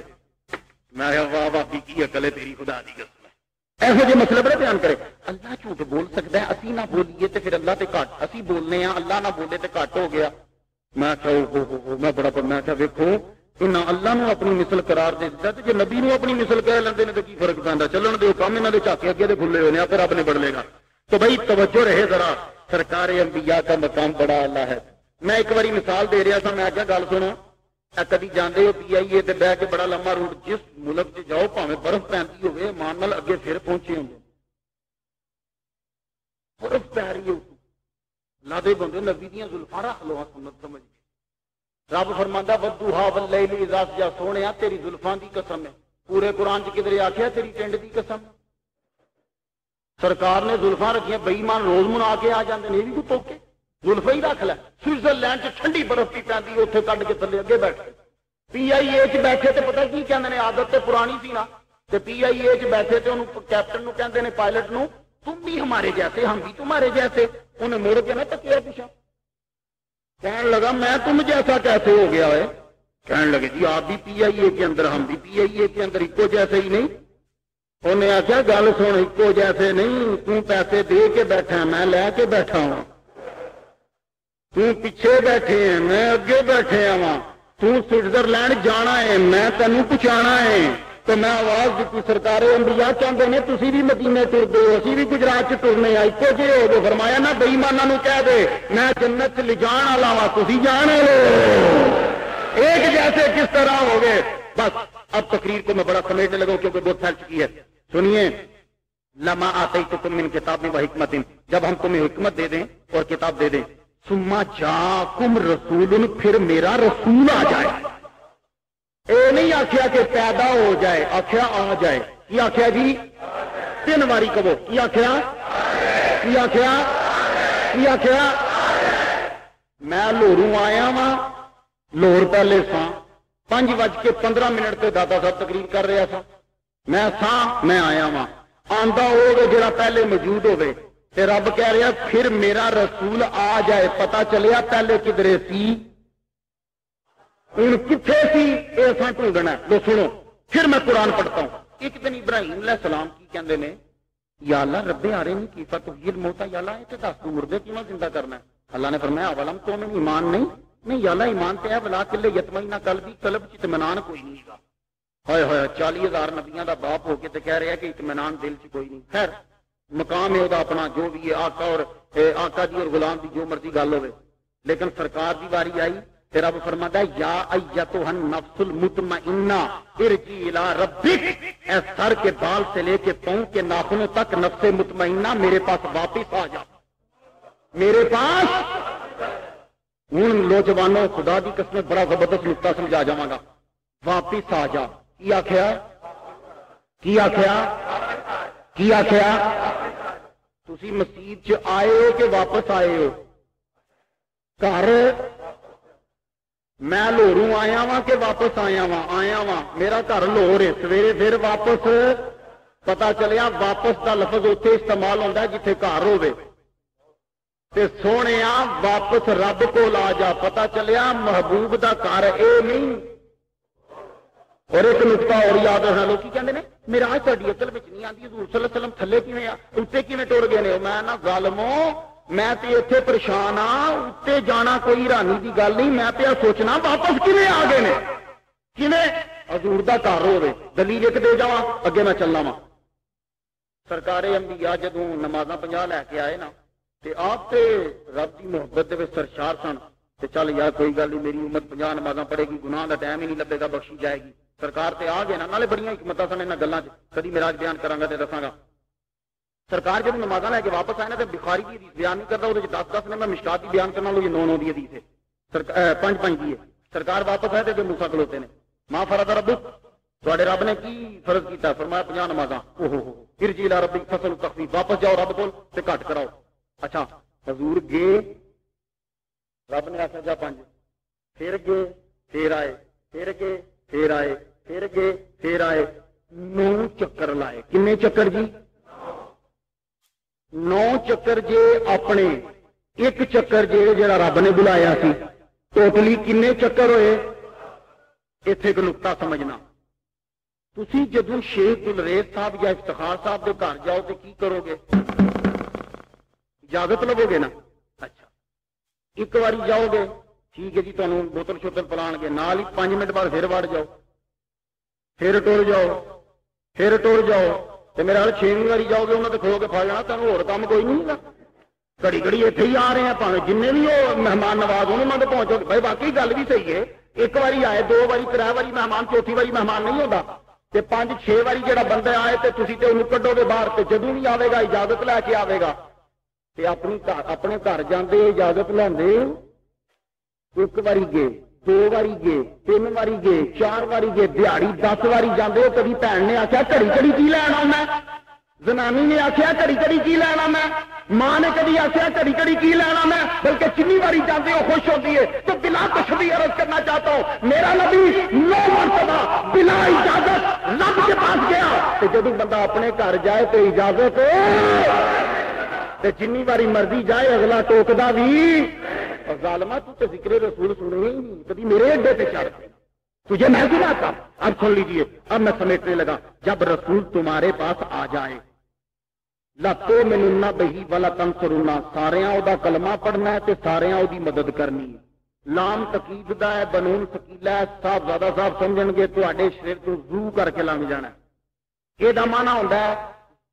میں واہ بابی کی عقل ہے تیری، خدا دی قسم ہے. ایسے جی مسئلے بڑے بیان کرے. اللہ جھوٹ بول سکتا ہے، اسی نہ بولیے تے پھر اللہ تے گھٹ، اسی بولنے ہیں اللہ نہ بولے تے گھٹ ہو گیا. میں کیا میں بڑا میں کیا ویکھو انہاں اللہ نو اپنی مثل قرار دے دیتا تے جے نبی نو اپنی مثل کہہ لیندے نے تے کی فرق پیندا؟ چلن دے کام انہاں دے چاکے اگے دے کھلے ہوئے نے، آپ رب نے بڑھ لے گا. تو بھائی توجہ رہے ذرا، سرکار انبیاء کا مقام بڑا اعلیٰ ہے. میں ایک باری مثال دے رہا تھا، میں کیا گل سنو، کدی جاندے ہو پی آئی اے تے بہ کے بڑا لمبا روٹ جس ملک سے جاؤ پاویں برف پیندی ہوئے مان نال اگے پھر پہنچے ہوں برف پی رہی ہے لادے بندے نبی دیاں زلفاں رکھ لو سنت سمجھ کے. رب فرماندا ودوہا واللیل اذا سجا، سونیا تیری زلفاں دی قسم ہے. پورے قرآن چ کدھر آکھیا تیری ٹنڈ دی قسم؟ سرکار نے زلفاں رکھیاں، بے ایمان روز منا کے آ جاندے نے، یہ بھی کوئی توکے زلفاں ہی رکھ لے. سوئٹزرلینڈ چ ٹھنڈی برف پی پیندی اوتھے کڈ کے تھلے اگے بیٹھے. پی آئی اے چ بیٹھے تے پتہ کی کہندے نے، عادت تے پرانی سی نا، تے پی آئی اے چ بیٹھے تے انہوں کیپٹن نو کہندے نے پائلٹ نو تم بھی ہمارے جیسے ہم بھی تمہارے جیسے. انہیں مڑ کے نہ تکیا پیچھا، کہنے لگا میں تم جیسا کیسے ہو گیا ہے؟ کہنے لگے جی آپ بھی پی آئی اے کے اندر ہم بھی پی آئی اے کے اندر ایکو جیسے ہی نہیں. انہیں آخیا گل سن ایکو جیسے نہیں، تو پیسے دے کے بیٹھا ہے میں لے کے بیٹھا ہوں. تو پیچھے بیٹھے ہیں میں اگے بیٹھے ہوں. تو سوئٹزرلینڈ جانا ہے میں تینوں پہنچانا ہے. تو میں آواز دیتی سرکار انبیاء چاہتے ہیں تسی بھی مدینے ٹر دو، اسی بھی گجرات چ ٹرنے آ ایکو جے ہو. فرمایا نہ بے ایماناں نو کہہ دے میں جنت لے جان والا وا، تسی جان والے ایک جیسے کس طرح ہو گئے. بس اب تقریر کو میں بڑا سمیٹنے لگا کیونکہ بہت پھیل چکی ہے. سنیے، لما آتیتکم من کتاب و حکمت، جب ہم تمہیں حکمت دے دیں اور کتاب دے دیں، ثم جاکم رسول، پھر میرا رسول آ جائے. اے نہیں آخیا کہ پیدا ہو جائے، آخیا آ جائے. کی آخیا جی؟ 3 باری کہو. کی آخیا؟ کی آخیا؟ کی آخیا؟ میں لوروں آیا وا، لاہور پہلے سا 5:15 تے دادا صاحب تقریر کر رہا تھا. میں آیا وا، آندا ہوگا جڑا پہلے موجود ہوئے تے رب کہہ رہا پھر میرا رسول آ جائے. پتا چلیا پہلے کدھرے سی، ہوں کتنے سی یہ ڈھونڈنا. لو سنو پھر میں قرآن پڑھتا ہوں. ایک دن ابراہیم علیہ السلام کی کہندے نے یا اللہ رب آ رہے نہیں کی فتح موتا، یا اللہ یہ دس تو مردے کیوں زندہ کرنا ہے؟ اللہ نے فرمایا اولم تو میں ایمان نہیں یا اللہ ایمان تے ہے بلا کلے یتمینہ قلبی، قلب چ اطمینان کوئی نہیں گا. ہائے ہائے 40,000 نبیاں دا باپ ہو کے تے کہہ رہا ہے کہ اطمینان دل چ کوئی نہیں. خیر مقام ہے وہ اپنا جو بھی ہے، آقا اور آقا دی اور غلام دی جو مرضی گل ہوئے. لیکن سرکار دی واری آئی تے رب فرماتا ہے یا ایتھا النفس المطمئنہ ارجعی الی ربک، اے سر کے بال سے لے کے پاؤں کے ناخنوں تک نفس مطمئنہ میرے پاس واپس آ جا. میرے پاس ہوں نوجوانوں خدا دی قسم بڑا زبردست نقطہ سمجھا جاواں گا. واپس آ جا. کی آخیا؟ کی آخیا؟ کی آخیا؟ تسی مسجد چ آئے ہو کہ واپس آئے ہو؟ گھر میں لاہوروں آیا وا کہ واپس آیا وا؟ میرا گھر لاہور ہے. سویرے پھر واپس پتا چلیا واپس کا لفظ اتنے استعمال ہوتا ہے جتنے گھر ہوے. تے سونیا واپس رب کو لا جا. پتا چلیا محبوب دا گھر اے نہیں. اور ایک نقطہ اور یاد رکھنا, لوگ کہتے ہیں میراج تاری اکل میں نہیں آتی, حضور صلی اللہ علیہ وسلم تھلے کیویں اتنے کیویں ٹر گئے نے. میں نہ ظالمو میں تے اتنے پریشان ہاں, اتنے جانا کوئی حیرانی کی گل نہیں. میں پیا سوچنا واپس کیویں آ گئے نے, کیویں حضور دا گھر ہوے. دلیل ایک دے جاواں اگے میں چلنا وا. سرکار انبیاء جدوں نمازاں 50 لے کے آئے نا تے آپ تے رب دی محبت دے وچ سرشار سن. تے چل یار کوئی گل نہیں, میری امت 50 نمازاں پڑھے گی, گناہ دا ٹائم ہی نہیں لبے گا, بخشی جائے گی. سرکار تے آ گئے نا, نالے بڑیاں حکمتاں سن انہاں گلاں 'چ, کدی معراج بیان کراں گا تے دساں گا. سرکار جب نمازاں لے کے واپس آئے نا تے بخاری دی حدیث بیان نہیں کردا, اودے 'چ 10 نے, میں مشکات دی بیان کرنا لو, یہ 9 دی حدیث ہے, 5 دی ہے. سرکار واپس آئے تے موسیٰ کھلوتے نے, ما فرض ربک, تواڈے رب نے کی فرض کیتا؟ فرمایا 50 نمازاں. اوہ ہو ارجع الی ربک فصل تخفیف, واپس جاؤ رب کول تے گھٹ کراؤ. اچھا حضور گئے, رب نے آخیا جا 5, پھر گئے پھر آئے, پھر گئے پھر آئے, پھر گئے پھر آئے, 9 چکر لائے. کنے چکر جی؟ 9 چکر جے اپنے, ایک چکر جے جڑا رب نے بلایا سی. ٹوٹلی کنے چکر ہوئے؟ اتنے ایک نقطہ سمجھنا. تسی جدوں شیخ گلریز صاحب یا افتخار صاحب کے گھر جاؤ تو کی کرو گے؟ اجازت لو گے نا. اچھا ایک باری جاؤ گے, ٹھیک ہے جی, تمہیں بوتل شوتل پلان گے, نال ہی 5 منٹ بعد پھر وڑ جاؤ, پھر ٹر جاؤ, پھر ٹر جاؤ. تو میرا 6ویں باری جاؤ گے, انہوں نے کھو کے پا جانا, تمہیں اور کام کوئی نہیں ہوگا. گھڑی گھڑی اتنے ہی آ رہے ہیں, پاوے جن بھی وہ مہمان نواز انہوں نے پہنچو گے. بھائی باقی گل بھی صحیح ہے, ایک باری آئے, 2 باری 3 باری مہمان, 4تھی باری مہمان نہیں ہوتا. 5-6 باری جڑا بندہ آئے تو تسی تے انہوں کڈو گے باہر, تے جدوں بھی آئے گا اجازت لے کے آئے گا. تے اپنے گھر جاندے اجازت لیندے, ایک باری گئے, 2 باری گئے, 3 باری گئے, 4 باری گئے, دیہڑی 10 باری جاندے. کبھی بھن نے آخیا گھڑی گھڑی کی لینا میں, زنانی نے آخیا گھڑی گھڑی کی لینا میں, ماں نے کبھی آخیا گھڑی گھڑی کی لینا میں, بلکہ جنی باری جاتے ہو خوش ہوتی ہے. تو بلا تشبیہ عرض کرنا چاہتا ہوں, میرا نبی 9 مرتبہ بلا اجازت رب کے پاس گیا. تو جب بندہ اپنے گھر جائے تو اجازت, جنی باری مرضی جائے اگلا ٹوکدا بھی. اور ظالما تو ذکر رسول سنے ہی نہیں, کبھی میرے اڈے پہ چڑھ تجھے میں سناتا. اب سن لیجئے, اب میں سمیٹنے لگا. جب رسول تمہارے پاس آ جائے, لتو مننا بہی والا تنصرنا, ساریاں دا کلمہ پڑھنا ہے تے ساریاں دی مدد کرنی ہے. لام تقید دا ہے, بنون سکیلا ہے, صاحب زیادہ صاحب سمجھن گے تواڈے شریر تو زو کر کے لنگ جانا. یہ دا معنی ہوندا ہے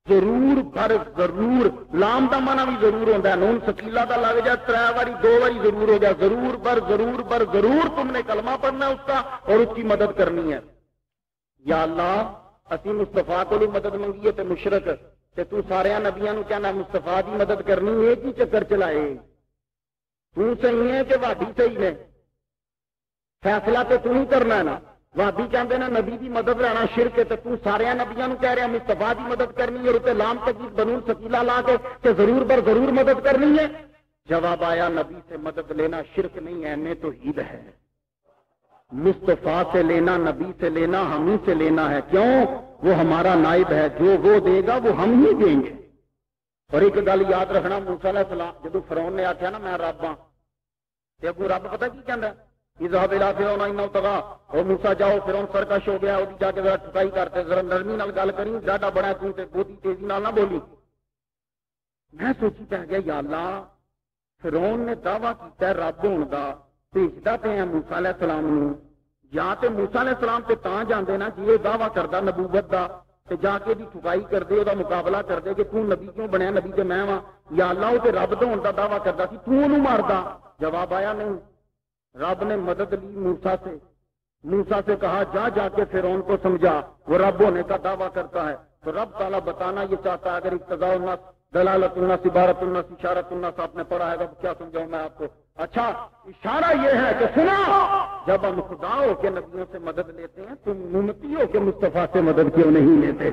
ضرور بر ضرور. لام دا معنی بھی ضرور ہوتا ہے, نون سکیلا دا لگ جائے 3 باری 2 باری ضرور ہو جائے. ضرور بر ضرور بر ضرور تم نے کلمہ پڑھنا ہے اس کا اور اس کی مدد کرنی ہے. یا اللہ اسی مصطفیٰ کو بھی مدد منگیے تے مشرک, تے تو سارے نبیاں نو کہنا مصطفیٰ دی مدد کرنی ہے. کی چکر چلائے, تو صحیح ہے کہ وادی صحیح نے, فیصلہ تے تو ہی کرنا ہے نا. وادی کہتے ہیں نبی دی مدد لینا شرک ہے, تو سارے نبیاں نو کہہ رہے ہیں مصطفیٰ دی مدد کرنی ہے, اور لام تقید بنون سکیلا لا کے کہ ضرور بر ضرور مدد کرنی ہے. جواب آیا نبی سے مدد لینا شرک نہیں ہے, میں توحید ہے. مصطفیٰ سے لینا, نبی سے لینا, ہم ہی سے لینا ہے. کیوں؟ وہ ہمارا نائب ہے, جو وہ دے گا وہ ہم ہی دیں گے. اور ایک گل یاد رکھنا, موسیٰ علیہ السلام جدو فرعون نے آخیا نا میں رب ہاں, تے اگوں رب پتہ کی کہندا ہے, اذهب الى فرعون انه طغى. اور موسیٰ جاؤ, فرعون سرکش ہو گیا, وہ جا کے ذرا ٹھکائی کرتے, ذرا نرمی نال گل کری, ڈاڈا بڑا تو تے بہت تیزی نال نہ بولی. میں سوچی پہ گیا یا اللہ, فرعون نے دعویٰ کیتا ہے رب ہون دا, بھیجدا تے ہیں موسیٰ علیہ السلام نو, یا تے موسیٰ علیہ السلام تے تاں جاندے نا جی دعویٰ کردا نبوت دا, تے جا کے دی ٹھکائی کردے, او دا مقابلہ کردے کہ تو نبی کیوں بنیا, نبی تے میں ہاں. یا اللہ او تے رب دا ہون دا دعویٰ کردا سی, تو اونوں ماردا. جواب آیا نہیں, رب نے مدد لی موسیٰ سے. موسیٰ سے کہا جا جا کے فرعون کو سمجھا, وہ رب ہونے کا دعویٰ کرتا ہے. تو رب تعالیٰ بتانا یہ چاہتا ہے, اگر اقتضاء الناس, دلالت الناس, عبارت الناس, اشارت الناس آپ نے پڑھا ہے, تو کیا سمجھاؤں میں آپ کو. اچھا اشارہ یہ ہے کہ سنا, جب ہم خدا ہو کے نبیوں سے مدد لیتے ہیں تم ممتی ہو کے مصطفیٰ سے مدد کیوں نہیں لیتے.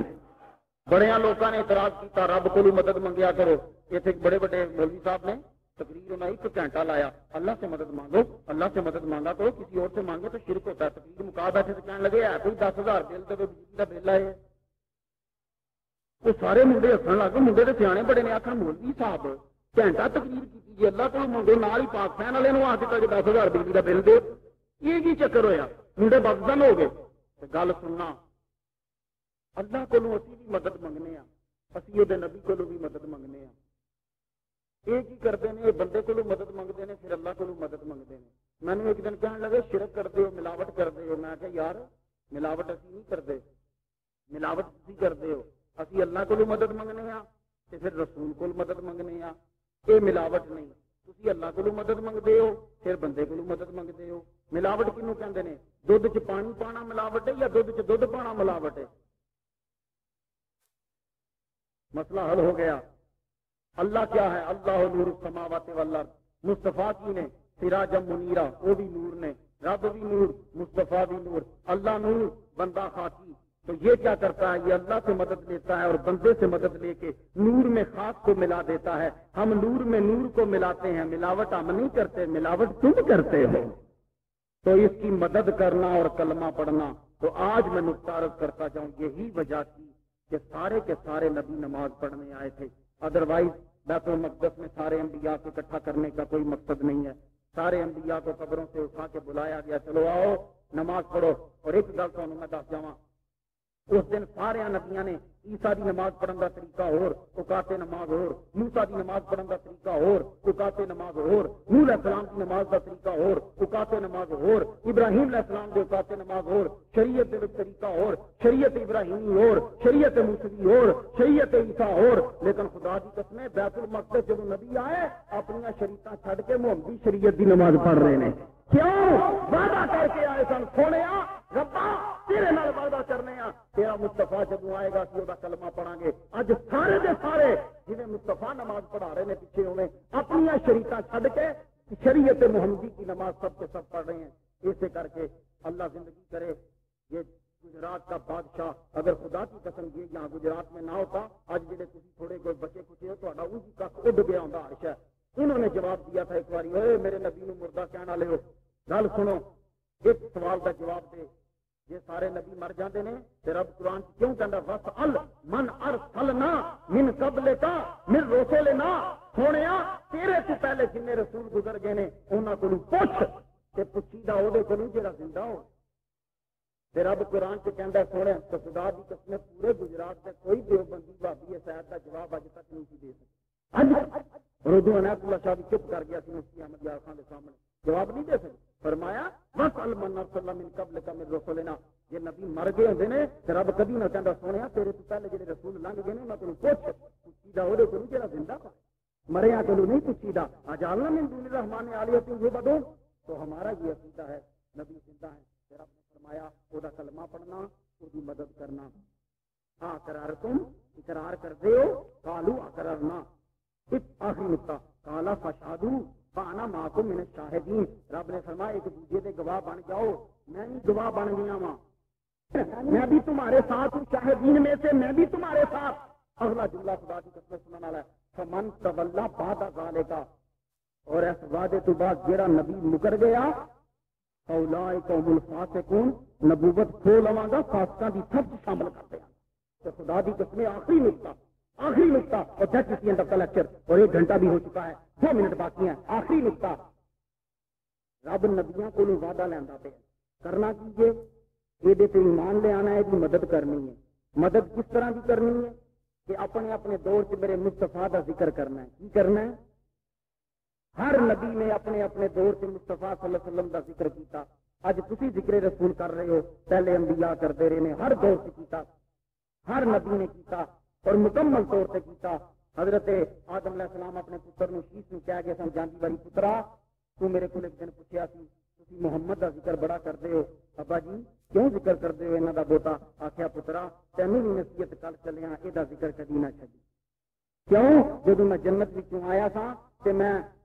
بڑے لوگوں نے اعتراض کیا رب کو بھی مدد منگیا کرو. یہ تھے بڑے بڑے مولوی صاحب نے تقریر میں 1 گھنٹہ لایا, اللہ سے مدد مانگو, اللہ سے مدد مانگا کرو, کسی اور سے مانگو تو شرک ہوتا ہے. تقریر مکا بیٹھے تو کہنے لگے ہے کوئی 10,000 بل دے, بجلی کا بل آئے. وہ سارے منڈے ہسن لگ گئے, منڈے تو سیانے بڑے نے آخر مولوی صاحب گھنٹہ تقریر کی جی اللہ کو منڈے نال ہی پاک فین والے آ کے 10,000 بجلی کا بل دے یہ کی چکر ہویا منڈے بددم ہو گئے گل سننا اللہ کو اسی بھی مدد منگنے اسی وہ نبی کو بھی مدد منگنے یہ کی کرتے ہیں بندے کو مدد منگتے ہیں پھر اللہ کو مدد منگتے ہیں میں نے ایک دن کہنے لگے شرک کرتے ہو ملاوٹ کرتے ہو میں کہ یار ملاوٹ اسی نہیں کرتے ملاوٹ اسی کرتے ہو اسی اللہ کو مدد منگنے تے پھر رسول کو مدد منگنے یہ ملاوٹ نہیں تھی اللہ کو مدد منگتے ہو پھر بندے کو مدد منگتے ہو ملاوٹ کنوں کہتے ہیں دودھ چ پانی پانا ملاوٹ ہے یا دودھ چ دودھ پانا ملاوٹ ہے مسئلہ حل ہو گیا اللہ کیا ہے اللہ نور السماوات والارض مصطفیٰ کی نے سراجا منیرا وہ بھی نور نے رب بھی نور مصطفیٰ بھی نور اللہ نور بندہ خاکی تو یہ کیا کرتا ہے یہ اللہ سے مدد لیتا ہے اور بندے سے مدد لے کے نور میں خاص کو ملا دیتا ہے ہم نور میں نور کو ملاتے ہیں ملاوٹ ہم نہیں کرتے ملاوٹ تم کرتے ہو تو اس کی مدد کرنا اور کلمہ پڑھنا تو آج میں متعارف کرتا جاؤں یہی وجہ تھی کہ سارے کے سارے نبی نماز پڑھنے آئے تھے ادروائز بیت المقدس میں سارے انبیاء کو اکٹھا کرنے کا کوئی مقصد نہیں ہے سارے انبیاء کو قبروں سے اٹھا کے بلایا گیا چلو آؤ نماز پڑھو اور ایک گل تو میں دس جاواں اس دن سارے نبیاں نے عیسیٰ دی نماز پڑھن کا طریقہ اور اوقات نماز اور موسیٰ دی نماز پڑھن کا طریقہ اور اوقات نماز اور نوح علیہ السلام کی نماز کا طریقہ اور اوقات نماز اور ابراہیم علیہ السلام کے اوقات نماز اور شریعت دے طریقہ اور شریعت ابراہیمی اور شریعت موسوی اور شریعت عیسیٰ اور لیکن خدا کی قسم بیت المقدس جب نبی آئے اپنی شریعتاں چھڈ کے محمدی شریعت دی نماز پڑھ رہے ہیں کیوں وعدہ کر کے آئے سن سونے ربا تیرے نال وعدہ کرنے تیرا مصطفیٰ جب آئے گا کہ کلمہ پڑھا گے اج سارے دے سارے جنہیں مصطفیٰ نماز پڑھا رہے ہیں پیچھے ہوئے اپنی شریعتاں چھڈ کے شریعت محمدی کی نماز سب کے سب پڑھ رہے ہیں اسے کر کے اللہ زندگی کرے یہ گجرات کا بادشاہ اگر خدا کی قسم یہ یہاں گجرات میں نہ ہوتا آج جڑے تھی تھوڑے کوئی بچے کچھ ہو تو ان کی کس اڈ گیا ہوں عرش ہے انہوں نے جواب دیا تھا ایک بار اے میرے نبی نو مردہ کہنے والے ہو گل سنو ایک سوال کا جواب دے یہ سارے نبی مر جاندے نے تے رب قرآن کیوں کہندا وَسْأَلْ مَنْ أَرْسَلْنَا مِنْ قَبْلِكَ مِنْ رُسُلِنَا سونیا تیرے سے پہلے جن رسول گزر گئے نے انہاں کولوں پوچھ تے پوچھیدا او دے کولوں جڑا زندہ ہو تے رب قرآن سے کہندا سونے تو خدا دی قسم پورے گجرات دے کوئی دیوبندی بھابی اس آیت دا جواب اج تک نہیں دے سکے اردو عنایت اللہ شاہ چپ کر گیا سی مفتی احمد یار خان کے سامنے جواب نہیں دے سکے فرمایا وَسْأَلْ مَنْ أَرْسَلْنَا مِنْ قَبْلِكَ مِنْ رُسُلِنَا یہ نبی مر گئے ہوندے نے تے رب کبھی نہ کہندا سونیا تیرے تو پہلے جڑے رسول لنگ گئے نے انہاں کولوں پوچھ پوچھیدا او دے کولوں جڑا زندہ ہے مریا کولوں نہیں پوچھیدا اجالنا من دون الرحمن آلیۃ یعبدون تو ہمارا یہ عقیدہ ہے نبی زندہ ہے تے رب نے فرمایا او دا کلمہ پڑھنا او دی مدد کرنا اقرار تم اقرار کرتے ہو قالوا اقررنا آخری نقطہ کالا فشادو پانا ماں کو من الشاہدین رب نے فرمایا ایک دوسرے کے گواہ بن جاؤ میں بھی گواہ بن گیا ہوں میں بھی تمہارے ساتھ ہوں شاہدین میں سے میں بھی تمہارے ساتھ اگلا جملہ خدا کی قسم سننے والا ہے فمن تولا بعد ذالک اور اس وعدے تو بعد جڑا نبی مکر گیا اولئک هم الفاسقون نبوت کھو لواں گا فاسقاں دی سب شامل کر دیا تو خدا دی قسم آخری نقطہ اور جج کی اندر کا لیکچر اور 1 گھنٹہ بھی ہو چکا ہے 2 منٹ باقی ہیں آخری نقطہ رب نبیاں کو وعدہ لینا پہ کرنا کیجیے یہ ایمان لے آنا ہے کہ مدد کرنی ہے مدد کس طرح کی کرنی ہے کہ اپنے اپنے دور سے میرے مصطفیٰ کا ذکر کرنا ہے کی کرنا ہے ہر نبی نے اپنے اپنے دور سے مصطفیٰ صلی اللہ علیہ وسلم کا ذکر کیتا اج تسی ذکر رسول کر رہے ہو پہلے انبیاء کرتے رہے نے ہر دور سے کیتا ہر نبی نے کیتا اور مکمل طور سے کیتا حضرت آدم علیہ السلام اپنے پتر نو شیش نو کہہ گئے سن جاندی باری پترا تو میرے کو ایک دن پوچھیا سی تسی محمد دا ذکر بڑا کرتے ہو ابا جی کیوں ذکر کرتے ہو انہاں دا بوتا آکھیا پترا تینوں بھی نصیحت کر چلیاں اے دا ذکر کدی نہ چھڈی کیوں جدوں میں جنت وچوں آیا تھا تے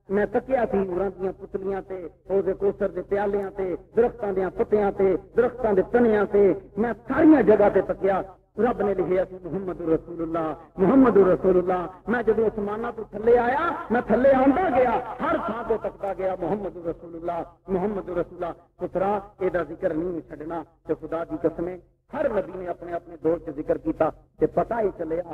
میں تکیا سی اوراں دیاں پتلیاں تے حوض کوثر دے پیالیاں تے درختاں دیاں پتیاں تے درختاں دے تنیاں تے میں ساری جگہ تے تکیا رب نے لکھیا سی محمد رسول اللہ میں جب آسمانہ تو تھلے آیا میں تھلے آندا گیا ہر تھان کو تکتا گیا محمد رسول اللہ پترا یہ ذکر نہیں چھڈنا تے خدا دی قسم ہر نبی نے اپنے اپنے دور سے ذکر کیتا تے پتہ ہی چلیا